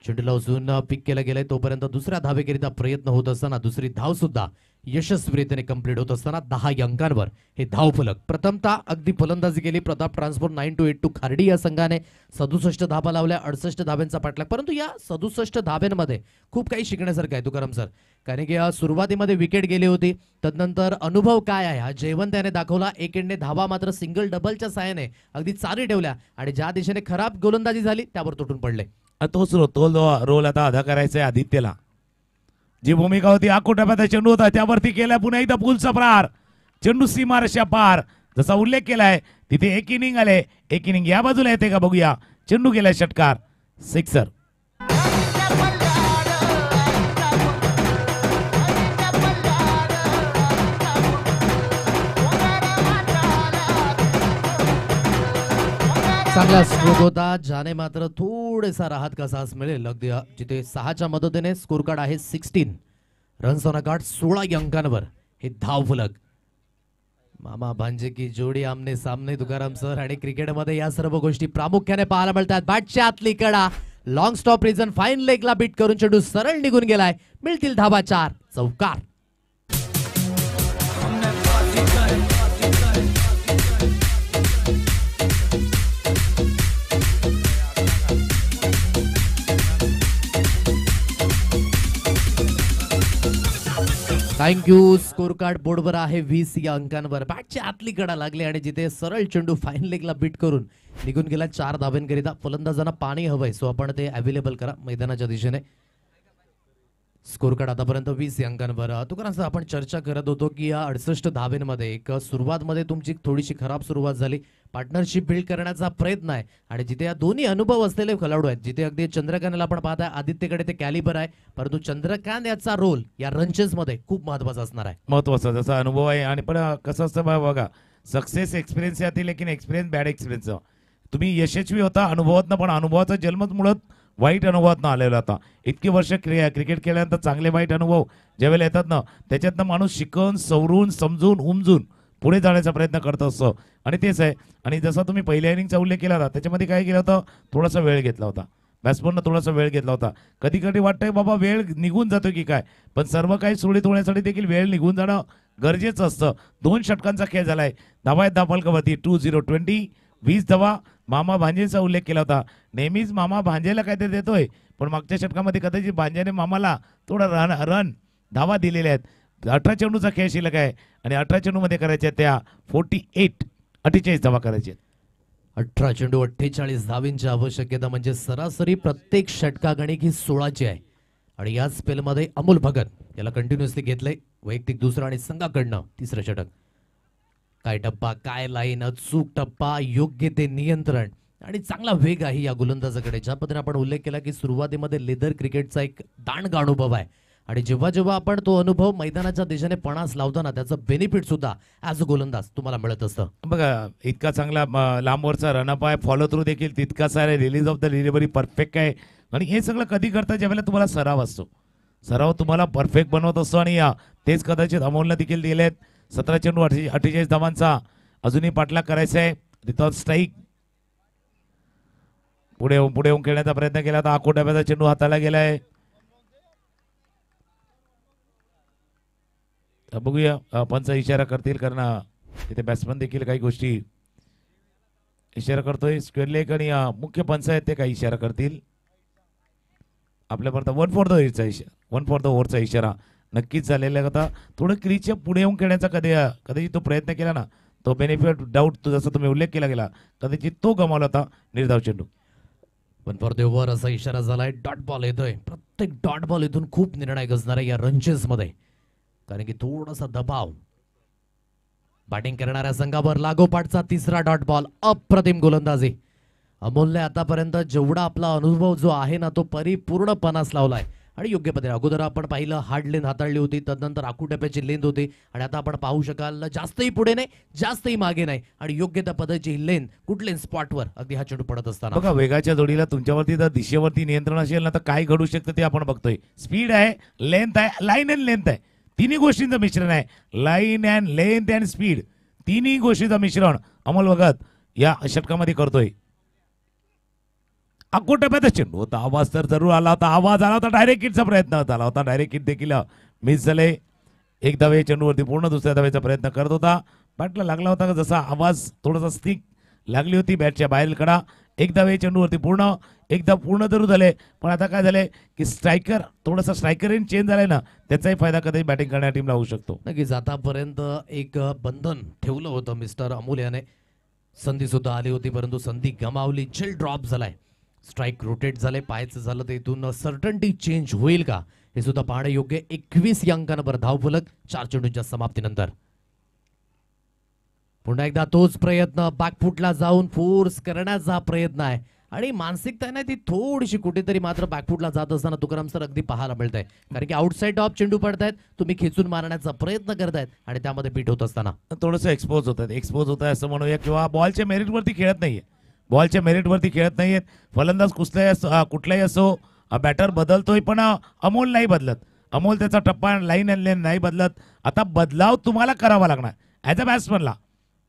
चेंडूला उचलून पिक केलं गेलंय तोपर्यंत दुसऱ्या धावेकरिता प्रयत्न होत असताना दुसरी धाव सुद्धा यशस्वीरित्याने कंप्लीट होत असताना 10 या अंकांवर हे धावफलक. प्रथमतः अगदी फलंदाजी केली प्रताप ट्रान्सपोर्ट 9282 खार्डी या संघाने 67 धाबा लावल्या 68 धाब्यांचा पाठलाग. परंतु या 67 धाब्यांमध्ये खूप काही शिकण्यासारखं आहे तुकाराम सर. कारण की सुरुवातीमध्ये विकेट गेली होती तदनंतर अनुभव काय आहे हा जयवंत याने दाखवला. एक एंडने धावा मात्र सिंगल डबलच्या साहाय्याने अगदी चारी ठेवल्या आणि ज्या दिशेने खराब गोलंदाजी झाली त्यावर तुटून पडले. तोच रोल आता अदा करायचा आहे आदित्यला. जी भूमिका होती आकोटाप्याचा चेंडू होता त्यावरती केलाय पुन्हा एकदा पुलचा प्रहार. चेंडू सीमारेषा पार जसा उल्लेख केलाय तिथे एक इनिंग आले. एक इनिंग या बाजूला येते का बघूया. चेंडू गेलाय षटकार सिक्सर. चांगला स्ट्रोक होता ज्याने मात्र थोडेसा राहत का सास मिळेल. अगदी जिथे 6च्या मदतीने स्कोर कार्ड आहे 16 रन्स ऑन अ कार्ड 16 या अंकांवर हे धावफलक. मामा भांजे की जोडी आमने सामने तुकाराम सर. आणि क्रिकेटमध्ये या सर्व गोष्टी प्रामुख्याने पाहायला मिळतात. बॅटच्या आतली कडा लॉंग स्टॉप रिझन फाईन लेगला बीट करून चेंडू सरळ निघून गेलाय. मिळतील धावा 4 चौकार. थँक्यू. स्कोर कार्ड बोर्डवर आहे 20 या अंकांवर. बॅटच्या आतली कडा लागली आणि जिथे सरळ चेंडू फाईन लेगला बीट करून निघून गेला 4 धाब्यांकरिता. फलंदाजांना पाणी हवंय सो आपण ते अवेलेबल करा मैदानाच्या दिशेने. स्कोर कार्ड आतापर्यंत 20 या अंकांवर. तुकाराम सर आपण चर्चा करत होतो की या 68 धाब्यांमध्ये एक सुरुवातमध्ये तुमची थोडीशी खराब सुरुवात झाली. पार्टनरशिप बिल्ड करण्याचा प्रयत्न आहे आणि जिथे या दोन्ही अनुभव असलेले खेळाडू आहेत जिथे अगदी चंद्रकांतला आपण पाहताय आदित्यकडे ते कॅलिबर आहे परंतु चंद्रकांत याचा रोल या रनचेस मध्ये खूप महत्वाचा असणार आहे. महत्वाचा जसा अनुभव आहे. आणि पण कसं असतं बघा सक्सेस एक्सपिरियन्स यातील लेकिन एक्सपिरियन्स बॅड एक्सपिरियन्स. तुम्ही यशस्वी होता अनुभवात पण अनुभवाचा जन्मच मुळात वाईट अनुभवात आलेला होता. इतकी वर्ष क्रिकेट खेळल्यानंतर चांगले वाईट अनुभव ज्यावेळेला येतात ना त्याच्यातनं माणूस शिकवून सवरून समजून उमजून पुढे जाण्याचा प्रयत्न करत असतो आणि तेच आहे. आणि जसा तुम्ही पहिल्या इनिंगचा उल्लेख केला होता त्याच्यामध्ये काय केलं होतं थोडासा वेळ घेतला होता. बॅट्समननं थोडासा वेळ घेतला होता. कधी कधी वाटतंय बाबा वेळ निघून जातो की काय पण सर्व काही सुरळीत होण्यासाठी देखील वेळ निघून जाणं गरजेचं असतं. 2 षटकांचा खेळ झालाय. धावा आहेत धावफलकावरती 2020 20 धावा. मामा भांजेचा उल्लेख केला होता. नेहमीच मामा भांजेला काहीतरी देतोय पण मागच्या षटकामध्ये कदाचित भांजेने मामाला थोडा रन धावा दिलेल्या आहेत. 18 चेंडूचा खेळ शिल्लक आहे आणि 18 चेंडूमध्ये करायच्या त्या 48 धावा करायच्या. 18 चेंडू 48 धावींची आवश्यकता म्हणजे सरासरी प्रत्येक षटकागणिक ही 16ची आहे. आणि या स्पेलमध्ये अमोल भगत याला कंटिन्युअसली घेतलंय वैयक्तिक दुसरं आणि संघाकडनं 3रं षटक. काय टप्पा काय लाईन अचूक टप्पा योग्य ते नियंत्रण आणि चांगला वेग आहे या गोलंदाजाकडे. ज्या पद्धतीने आपण उल्लेख केला की सुरुवातीमध्ये लेदर क्रिकेटचा एक दांडगा अनुभव आहे आणि जेव्हा जेव्हा आपण तो अनुभव मैदानाच्या दिशेने पणास लावताना त्याचं बेनिफिट सुद्धा ॲज अ गोलंदाज तुम्हाला मिळत असतं. बघा इतका चांगला लांबवरचा रनअप आहे. फॉलो थ्रू देखील तितकाच आहे. Release of the delivery perfect आहे. आणि हे सगळं कधी करता ज्यावेळेला तुम्हाला सराव असतो. सराव तुम्हाला परफेक्ट बनवत असतो आणि तेच कदाचित अमोलला देखील दिलेत. 17 चेंडू 48 धावांचा अजूनही पाठलाग करायचा आहे. रिटर्न स्ट्राईक पुढे येऊन खेळण्याचा प्रयत्न केला होता. आकोटाप्याचा चेंडू हाताला गेलाय. बघूया पंच इशारा करतील कारण तिथे बॅट्समन देखील काही गोष्टी इशारा करतोय. स्क्वेअर लेग आणि मुख्य पंच आहेत ते काही इशारा करतील. आपल्यापर्यंत 1 फॉर द ओव्हरचा इशारा नक्कीच झालेला होता. थोडं क्रीजच्या पुढे येऊन खेळण्याचा कदाचित तो प्रयत्न केला ना तो बेनिफिट डाऊट जसा तुम्ही उल्लेख केला गेला कदाचित तो गमावला होता. निर्धाव चेंडू 1 फॉर द ओव्हर असा इशारा झालाय. डॉट बॉल येतोय. प्रत्येक डॉट बॉल इथून खूप निर्णायक असणार आहे या रनचेस मध्ये कारण की थोडासा दबाव बॅटिंग करणाऱ्या संघावर लागोपाठचा 3रा डॉट बॉल. अप्रतिम गोलंदाजी. अमोलने आतापर्यंत जेवढा आपला अनुभव जो आहे ना तो परिपूर्ण पणास लावलाय आणि योग्य पद्धतीने अगोदर आपण पाहिलं हार्ड लेंथ हाताळली होती, तदनंतर आखूटप्प्याची लेंथ होती आणि आता आपण पाहू शकाल जास्तही पुढे नाही जास्तही मागे नाही आणि योग्य त्या पद्धतीची लेंथ कुठल्या स्पॉटवर अगदी हा चेंडू पडत असताना. बघा वेगाच्या जोडीला तुमच्यावरती जर दिशेवरती नियंत्रण असेल ना तर काय घडू शकतं ते आपण बघतोय. स्पीड आहे, लेंथ आहे, लाईन अँड लेंथ आहे, तिन्ही गोष्टींचं मिश्रण आहे. Line and length and speed तिन्ही गोष्टींचं मिश्रण अमोल भगत या षटकामध्ये करतोय. अकोटप्यात चेंडू होता, आवाज तर जरूर आला होता, आवाज आला होता, डायरेक्ट हिटचा प्रयत्न झाला होता, डायरेक्ट हिट देखील मिस झाले. एक धावे चेंडूवरती पूर्ण दुसऱ्या धावेचा प्रयत्न करत होता, बॅटला लागला होता जसा आवाज थोडासा स्टिक लागली होती बॅटच्या बाहेर कडा. एक धावे चेंडूवरती पूर्ण एकदा पूर्ण जरूर झाले, पण आता काय झालंय की स्ट्रायकर थोडासा स्ट्रायकर इन चेंज झालाय ना, त्याचाही फायदा कदाचित बॅटिंग करणाऱ्या टीमला होऊ शकतो. नक्कीच आतापर्यंत एक बंधन ठेवलं होतं मिस्टर अमोल याने, संधी सुद्धा आली होती परंतु संधी गमावली. चिल ड्रॉप झालाय, स्ट्राईक रोटेट झाले, पायचं झालं तर इथून सर्टन्टी चेंज होईल का हे सुद्धा पाहणं योग्य. 21 या अंकांवर धावफलक 4 चेंडूंच्या समाप्तीनंतर. पुन्हा एकदा तोच प्रयत्न, बॅकफुटला जाऊन फोर्स करण्याचा प्रयत्न आहे आणि मानसिकता नाही ती थोडीशी कुठेतरी मात्र बॅकफुटला जात असताना तुकाराम सर अगदी पाहायला मिळत आहे, कारण की आउटसाइड ऑफ चेंडू पडतायत, तुम्ही खेचून मारण्याचा प्रयत्न करतायत आणि त्यामध्ये बीट होत असताना थोडंसं एक्सपोज होत आहे असं म्हणूया, किंवा बॉलच्या मेरिटवरती खेळत नाहीये, बॉलच्या मेरिटवरती खेळत नाहीयेत. फलंदाज कुठलाही असो, बॅटर बदलतोय पण अमोल नाही बदलत. अमोल त्याचा टप्पा लाईन अँड लेन नाही बदलत. आता बदलाव तुम्हाला करावा लागणार ॲज अ बॅट्समनला,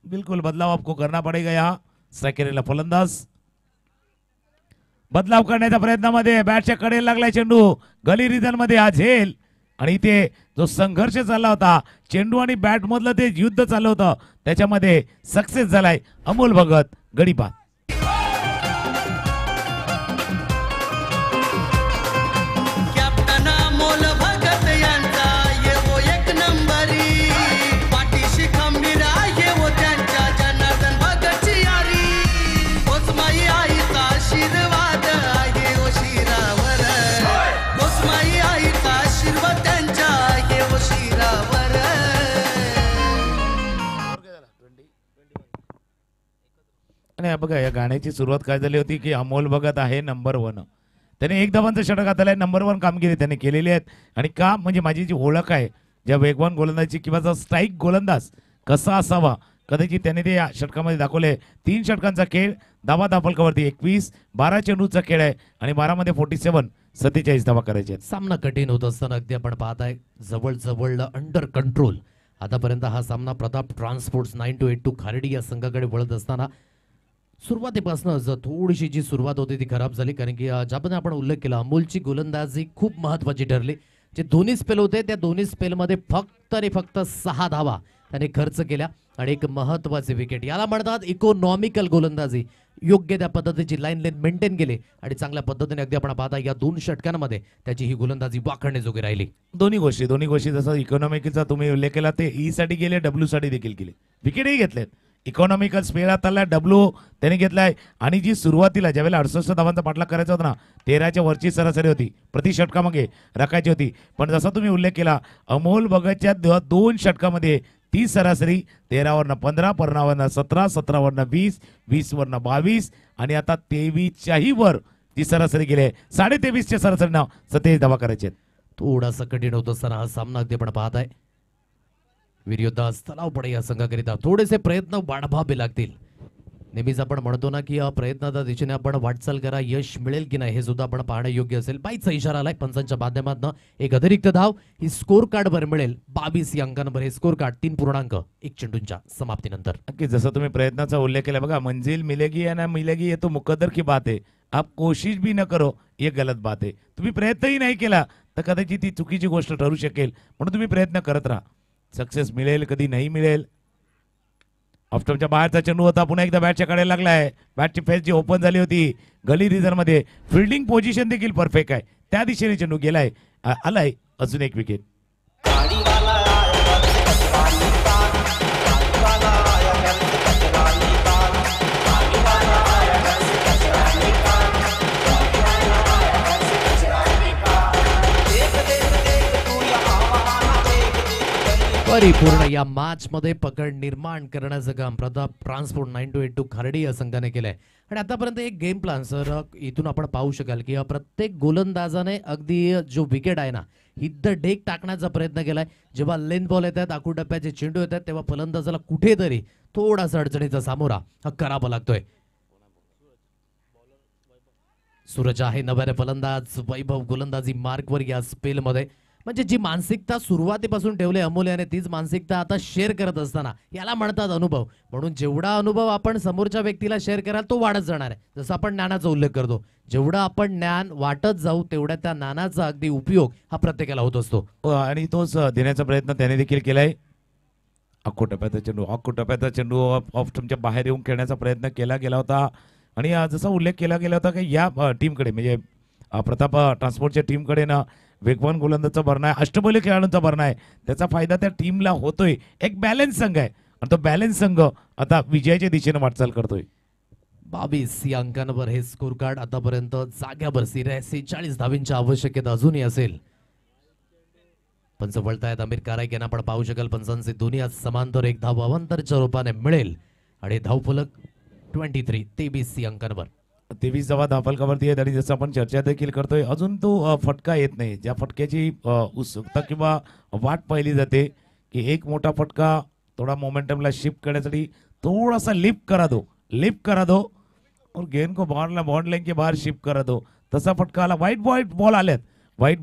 बिलकुल बदलाव आपको करना पडेगा. या स्ट्रायकरला फलंदाज बदलाव करण्याच्या प्रयत्नामध्ये बॅटच्या कडेला लागलाय चेंडू, गली रिजन मध्ये हा झेल आणि इथे जो संघर्ष चालला होता चेंडू आणि बॅट मधलं ते युद्ध चाललं होतं त्याच्यामध्ये सक्सेस झालाय अमोल भगत गडीपात. कॅप्टन अमोल भगत यांचा येवो एक नंबरी, पाठीशी खंबीर येवो त्यांच्या जनार्दन भगतची यारी. कोसमाई आईचा आशीर्वाद आहे ओ शिरावर, कोसमाई आईचा आशीर्वाद त्यांच्या येवो शिरावर. आणि बघा या गाण्याची सुरुवात काय झाली होती की अमोल भगत आहे नंबर 1, त्याने एक धावांचं षटक हाताला नंबर 1 कामगिरी त्याने केलेली आहे. आणि का म्हणजे माझी जी ओळख आहे ज्या वेगवान गोलंदाजी किंवा जो स्ट्राईक गोलंदाज कसा असावा कदाचित त्याने ते या षटकामध्ये दाखवले. 3 षटकांचा खेळ, धावा दाफलकावरती 21, 12 चेंडूचा खेळ आहे आणि 12 मध्ये 47, 47 धावा करायचे आहेत. सामना कठीण होत असताना अगदी आपण पाहताय जवळ अंडर कंट्रोल. आतापर्यंत हा सामना प्रताप ट्रान्सपोर्ट्स 9282 खार्डी या संघाकडे वळत असताना सुरुवातीपासून थोडीशी जी सुरुवात होती ती खराब झाली, कारण की ज्यामध्ये आपण उल्लेख केला अमोलची गोलंदाजी खूप महत्वाची ठरली. जे दोन्ही स्पेल होते त्या दोन्ही स्पेलमध्ये फक्त आणि फक्त 6 धावा त्याने खर्च केल्या आणि एक महत्वाची विकेट. याला म्हणतात इकॉनॉमिकल गोलंदाजी. योग्य त्या पद्धतीची लाईन लेन मेंटेन केली आणि चांगल्या पद्धतीने अगदी आपण पाहता या 2 षटकांमध्ये त्याची ही गोलंदाजी वाखाणण्याजोगी राहिली. दोन्ही गोष्टी जसं इकॉनॉमिकलचा तुम्ही उल्लेख केला ते ई साठी गेले, डब्ल्यू साठी देखील गेले, विकेटही घेतलेत. इकॉनॉमिकल स्पेल हाताला डब्ल्यू त्याने घेतलाय आणि जी सुरुवातीला ज्यावेळेला 68 धावांचा पाठलाग करायचा होता ना 13च्या वरची सरासरी होती प्रति षटकामागे राखायची होती, पण जसा तुम्ही उल्लेख केला अमोल भगतच्या 2 षटकामध्ये ती सरासरी 13वरनं 15, 15वरनं 17, 17वरनं 20, 20वरनं 22 आणि आता 23च्याही वर ती सरासरी गेले. 23.5च्या सरासरीनं 27 धावा करायचे. थोडासा कठीण होत असताना हा सामना अगदी आपण पाहताय. वीरयोद्धा स्थलाव पडे या संघाकरिता थोडेसे प्रयत्न वाढवावे लागतील. नेहमीच आपण म्हणतो ना की या प्रयत्नाच्या दिशेने आपण वाटचाल करा, यश मिळेल की नाही हे सुद्धा आपण पाहणं योग्य असेल. बाईचा इशारा आलाय पंचांच्या माध्यमातून. एक अतिरिक्त धाव ही स्कोर कार्ड वर मिळेल. 22 या अंकांवर हे स्कोर कार्ड 3.1 चेंडूंच्या समाप्तीनंतर. नक्की जसं तुम्ही प्रयत्नाचा उल्लेख केला बघा, मंजिल मिलेगी या ना मिलेगी ये तो मुकद्दर की बात है, आप कोशिश भी न करो ये गलत बात है. तुम्ही प्रयत्नही नाही केला तर कदाचित ती चुकीची गोष्ट ठरू शकेल, म्हणून तुम्ही प्रयत्न करत राहा. सक्सेस मिळेल कधी नाही मिळेल. ऑफस्टंपच्या बाहेरचा चेंडू होता, पुन्हा एकदा बॅटच्या कडेला लागलाय. बॅटची फेस जी ओपन झाली होती गली रिझन मध्ये, फिल्डिंग पोझिशन देखील परफेक्ट आहे, त्या दिशेने चेंडू गेलाय. आलाय अजून एक विकेट. परिपूर्ण या मॅच मध्ये पकड निर्माण करण्याचं काम प्रताप ट्रान्सपोर्ट 9282 खर्डी या संघाने केलंय. आणि आतापर्यंत एक गेम प्लॅन सर इथून आपण पाहू शकाल की प्रत्येक गोलंदाजाने अगदी जो विकेट आहे ना हिद्द डेक टाकण्याचा प्रयत्न केलाय. जेव्हा लेंथ बॉल येतात आखू टप्प्याचे चेंडू येतात तेव्हा फलंदाजाला कुठेतरी थोडासा अडचणीचा सामोरा करावा लागतोय. सूरज आहे नव्याने फलंदाज, वैभव गोलंदाजी मार्कवर या स्पेलमध्ये. म्हणजे जी मानसिकता सुरुवातीपासून ठेवली अमोल्याने तीच मानसिकता आता शेअर करत असताना याला म्हणतात अनुभव. म्हणून जेवढा अनुभव आपण समोरच्या व्यक्तीला शेअर कराल तो वाढत जाणार आहे. जसं आपण ज्ञानाचा उल्लेख करतो, जेवढा आपण ज्ञान वाटत जाऊ तेवढ्या त्या ज्ञानाचा अगदी उपयोग हा प्रत्येकाला होत असतो. आणि तोच देण्याचा प्रयत्न त्याने देखील केलाय. अख्खो टप्प्याचा चेंडू ऑफ स्टंपच्या बाहेर येऊन खेळण्याचा प्रयत्न केला गेला होता. आणि जसा उल्लेख केला गेला होता की या टीमकडे म्हणजे प्रताप ट्रान्सपोर्टच्या टीमकडे ना वेगवान गोलंदाजाचा भरणा आहे, अष्टबैली खेळाडूंचा भरणा आहे. त्याचा फायदा त्या टीमला होतोय. एक बॅलन्स संघ आहे आणि तो बॅलन्स संघ आता विजयाच्या दिशेने वाटचाल करतोय. 22 या अंकांवर हे स्कोर कार्ड आतापर्यंत जाग्यावर 46 धावींची आवश्यकता अजूनही असेल. पंच वळतायत अमीर काराईक यांना आपण पाहू शकाल. पंचांचे दोन्ही आज समांतर एक धाव अवांतरच्या रूपाने मिळेल आणि धावफलक 23 या अंकांवर 23 धावा धावफलकावरती आहेत. आणि जसं आपण चर्चा देखील करतोय अजून तो फटका येत नाही. ज्या फटक्याची उत्सुकता किंवा वाट पाहिली जाते की एक मोठा फटका थोडा मोमेंटमला शिफ्ट करण्यासाठी थोड़ा सा लिफ्ट करा दो और गेंद को बॉन्ड लाइन के बाहर शिफ्ट करा दो. तसा फटका आला. व्हाईट बॉल आल्यात. व्हाईट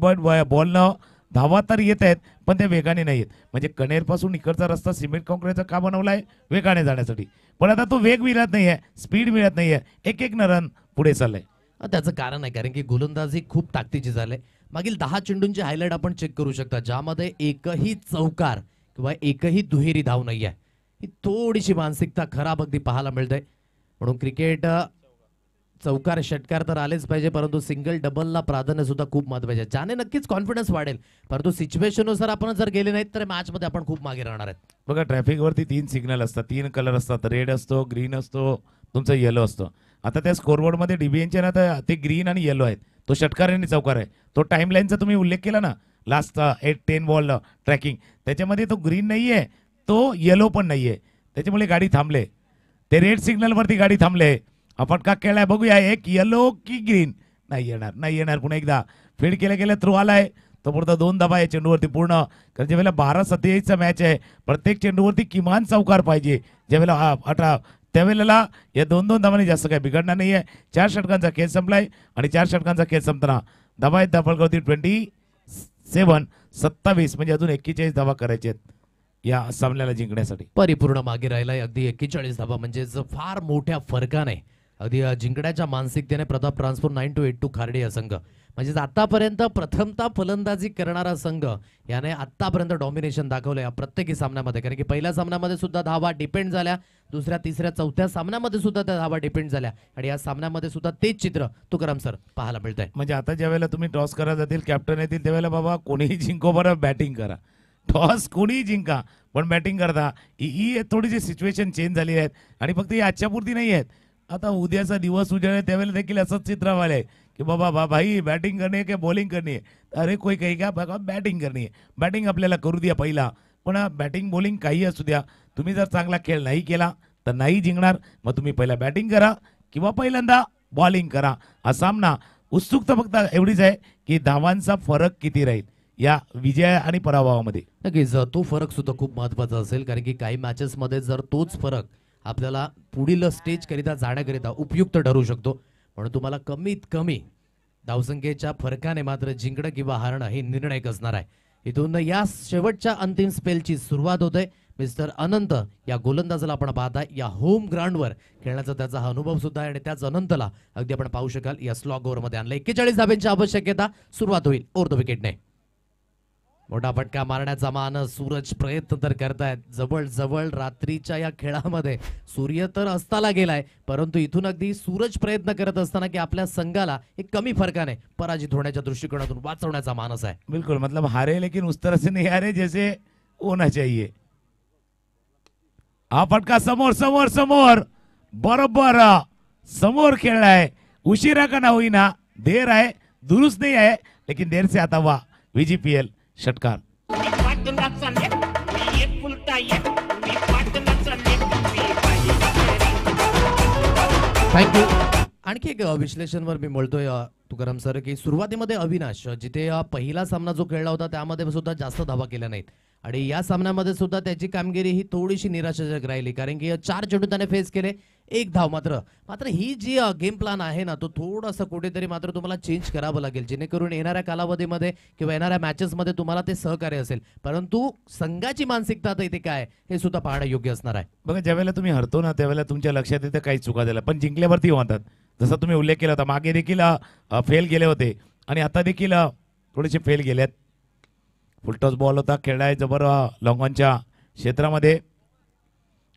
बॉलनं धावा तर येत आहेत पण ते वेगाने नाही आहेत. म्हणजे कणेरपासून इकडचा रस्ता सिमेंट कॉन्क्रीटचा का बनवलाय वेगाने जाण्यासाठी. पण आता तो वेग मिळत नाहीये, स्पीड मिळत नाहीये. एक रन पुढे चाललंय. त्याचं कारण आहे कारण की गोलंदाजी खूप ताकदीची झाली. मागील 10 चेंडूंची हायलाइट आपण चेक करू शकता ज्यामध्ये एकही चौकार किंवा एकही दुहेरी धाव नाही आहे. ही थोडीशी मानसिकता खराब अगदी पाहायला मिळते. म्हणून क्रिकेट चौकार षटकार तर आलेच पाहिजे परंतु सिंगल डबलला प्राधान्य सुद्धा खूप महत्त्वाचे आहे. ज्याने नक्कीच कॉन्फिडन्स वाढेल परंतु सिच्युएशननुसार आपण जर गेले नाहीत तर मॅच मध्ये आपण खूप मागे राहणार आहेत. बघा ट्रॅफिक वरती 3 सिग्नल असतात, 3 कलर असतात. रेड असतो, ग्रीन असतो, तुमचा येलो असतो. आता त्या स्कोरबोर्ड मध्ये डीबीएनचे ना ते ग्रीन आणि येलो आहेत. तो षटकार आणि चौकार आहे. तो टाइम लाईनचा तुम्ही उल्लेख केला ना लास्ट 8-10 बॉल ट्रॅकिंग त्याच्यामध्ये तो ग्रीन नाहीये, तो येलो पण नाहीये. त्याच्यामुळे गाडी थांबले. ते रेड सिग्नल वरती गाडी थांबले. फटका खेळलाय बघूया एक येलो की ग्रीन. नाही येणार. पुन्हा एकदा फील्ड केल्या थ्रू आलाय. तो पुढचा 2 धावा आहे चेंडूवरती पूर्ण. कारण ज्यावेळेला 12-27चा मॅच आहे प्रत्येक चेंडूवरती किमान चौकार पाहिजे. ज्यावेळेला 18 त्यावेळेला या 2-2 धावांनी जास्त काय बिघडणार नाहीये. 4 षटकांचा खेळ संपलाय आणि 4 षटकांचा खेळ संपताना धावा आहेत धावफलकावरती 27 म्हणजे अजून 41 धावा करायचे आहेत या सामन्याला जिंकण्यासाठी. परिपूर्ण मागे राहिलाय अगदी 41 धावा म्हणजे फार मोठ्या फरकाने अगदी जिंकण्याच्या मानसिकतेने प्रताप ट्रान्सपोर्ट 9282 खार्डी या संघ म्हणजे आतापर्यंत प्रथमता फलंदाजी करणारा संघ याने आतापर्यंत डॉमिनेशन दाखवलंय प्रत्येकी सामन्यामध्ये. कारण की पहिल्या सामन्यामध्ये सुद्धा धावा डिपेंड झाल्या, दुसऱ्या तिसऱ्या चौथ्या सामन्यामध्ये सुद्धा त्या धावा डिपेंड झाल्या आणि या सामन्यामध्ये सुद्धा तेच चित्र तुकाराम सर पाहायला मिळतंय. म्हणजे आता ज्या वेळेला तुम्ही टॉस करा जातील कॅप्टन येतील त्यावेळेला बाबा कोणीही जिंको बरं बॅटिंग करा. टॉस कोणीही जिंका पण बॅटिंग करता. ही थोडीशी सिच्युएशन चेंज झाली आहेत आणि फक्त ही आजच्या पुरती नाही आहेत. आता उद्याचा दिवस उजाड त्यावेळेला देखील असंच चित्र आलंय की बाबा भाई बॅटिंग करणे की बॉलिंग करणे. अरे कोई काही का बघा बॅटिंग करणे. बॅटिंग आपल्याला करू द्या पहिला. पण बॅटिंग बॉलिंग काही असू द्या तुम्ही जर चांगला खेळ नाही केला तर नाही जिंकणार. मग तुम्ही पहिला बॅटिंग करा किंवा पहिल्यांदा बॉलिंग करा. हा सामना उत्सुकता फक्त एवढीच आहे की धावांचा फरक किती राहील या विजय आणि पराभवामध्ये. नक्कीच तो फरक सुद्धा खूप महत्वाचा असेल कारण की काही मॅचेस मध्ये जर तोच फरक आपल्याला पुढील स्टेज करिता जाण्याकरिता उपयुक्त ठरू शकतो. म्हणून तुम्हाला कमीत कमी धावसंख्येच्या फरकाने मात्र जिंकणं किंवा हारणं हे निर्णायक असणार आहे. इथून या शेवटच्या अंतिम स्पेलची सुरुवात होते. मिस्टर अनंत या गोलंदाजाला आपण पाहताय या होम ग्राउंडवर खेळण्याचा त्याचा हा अनुभव सुद्धा आहे आणि त्याच अनंतला अगदी आपण पाहू शकाल या स्लॉग ओव्हरमध्ये आणलं. 41 धाब्यांची आवश्यकता सुरुवात होईल ओव्हर द विकेटने. मोठा फटका मारण्याचा मान सूरज प्रयत्न तर करतायत. जवळ रात्रीच्या या खेळामध्ये सूर्य तर अस्ताला गेलाय परंतु इथून अगदी सूरज प्रयत्न करत असताना की आपल्या संघाला एक कमी फरकाने पराजित होण्याच्या दृष्टिकोनातून वाचवण्याचा मानस आहे. बिलकुल मतलब हारे लेकिन उस तरह से नहीं हारे जैसे होना चाहिए. हा फटका समोर बरोबर समोर खेळलाय. उशिरा का ना होईना देर आहे दुरुस्त नहीं आहे लेकिन देर से आता हुआ VGPL षटकार. नंबरचा एक तुम्ही पाटलाचा लेक तुम्ही बाईला थँक्यू. आणखी एक विश्लेषणवर मी बोलतोय तुकाराम सर की सुरुवातीमध्ये अविनाश जिथे पहिला सामना जो खेळला होता त्यामध्ये सुद्धा जास्त धावा केल्या नाहीत आणि या सामन्यामध्ये सुद्धा त्याची कामगिरी ही थोडीशी निराशाजनक राहिली कारण की 4 चेंडू त्याने फेस केले, 1 धाव मात्र ही जी गेम प्लॅन आहे ना तो थोडासा कुठेतरी मात्र तुम्हाला चेंज करावं लागेल जेणेकरून येणाऱ्या कालावधीमध्ये किंवा येणाऱ्या मॅचेसमध्ये तुम्हाला ते सहकार्य असेल. परंतु संघाची मानसिकता आता इथे काय हे सुद्धा पाहणं योग्य असणार आहे. बघा ज्यावेळेला तुम्ही हरतो ना त्यावेळेला तुमच्या लक्षात येतं काही चुका झाल्या पण जिंकल्यावरती होतात. जसा तुम्ही उल्लेख केला होता मागे देखील फेल गेले होते आणि आता देखील थोडेसे फेल गेलेत. फुलटॉस बॉल होता खेळलाय जबर लॉंगॉनच्या क्षेत्रामध्ये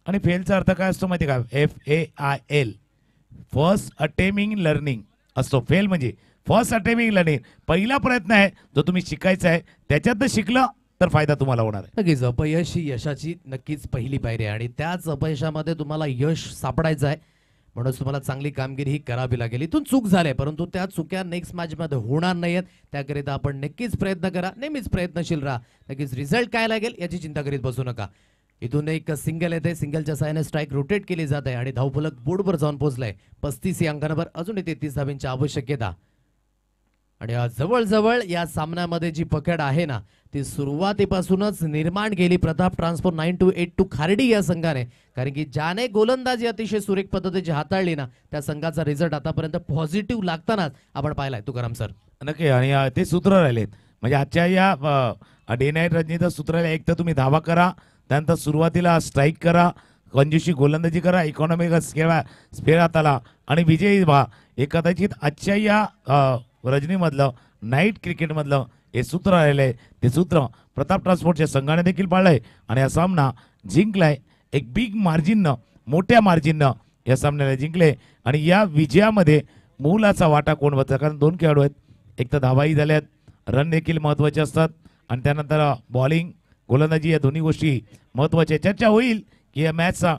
आणि फेलचा अर्थ काय असतो माहिती का FAIL फर्स्ट अटेमिंग लर्निंग असतो. फेल म्हणजे फर्स्ट अटेमिंग लर्निंग पहिला प्रयत्न आहे जो तुम्ही शिकायचा आहे त्याच्यात शिकलं तर फायदा तुम्हाला होणार आहे. नक्कीच अपयश ही यशाची नक्कीच पहिली पायरी आहे आणि त्याच अपयशामध्ये तुम्हाला यश सापडायचं आहे म्हणून तुम्हाला चांगली कामगिरी ही करावी लागेल. इथून चूक झाली परंतु त्या चुक्या नेक्स्ट मॅचमध्ये होणार नाहीत त्याकरिता आपण नक्कीच प्रयत्न करा, नेहमीच प्रयत्नशील राहा. नक्कीच रिझल्ट काय लागेल याची चिंता करीत बसू नका. इथून एक सिंगल येते, सिंगलच्या साहाय्याने स्ट्राईक रोटेट केली जात आहे आणि धावफलक बोर्डवर जाऊन पोहोचलाय 35 या अंकांवर. अजून 33 धावांची आवश्यकता आणि जवळजवळ या सामन्यामध्ये जी पकड आहे ना ती सुरुवातीपासूनच निर्माण केली प्रताप ट्रान्सपोर्ट 9282 खार्डी या संघाने कारण की ज्याने गोलंदाजी अतिशय सुरेख पद्धतीची हाताळली ना त्या संघाचा रिझल्ट आतापर्यंत पॉझिटिव्ह लागतानाच आपण पाहिलाय तुकाराम सर. नक्की आणि ते सूत्र राहिलेत म्हणजे आजच्या या डे नाईट रणनीतीचं सूत्र राहिले. एक तर तुम्ही धावा करा, त्यानंतर सुरुवातीला स्ट्राईक करा, कंजूशी गोलंदाजी करा, इकॉनॉमिक स्पेअर हाताला आणि विजयी व्हा. हे कदाचित आजच्या या रजनीमधलं नाईट क्रिकेटमधलं हे सूत्र राहिलं आहे. ते सूत्र प्रताप ट्रान्सपोर्टच्या संघाने देखील पाळलंय आणि हा सामना जिंकलाय एक बिग मार्जिननं, मोठ्या मार्जिननं या सामन्याला जिंकले आणि या विजयामध्ये मोलाचा वाटा कोण बसला कारण 2 खेळाडू आहेत. एक तर धावाही झाल्यात, रन देखील महत्त्वाचे असतात आणि त्यानंतर बॉलिंग गोलंदाजी या दोन्ही गोष्टी महत्त्वाच्या. चर्चा होईल की या मॅचचा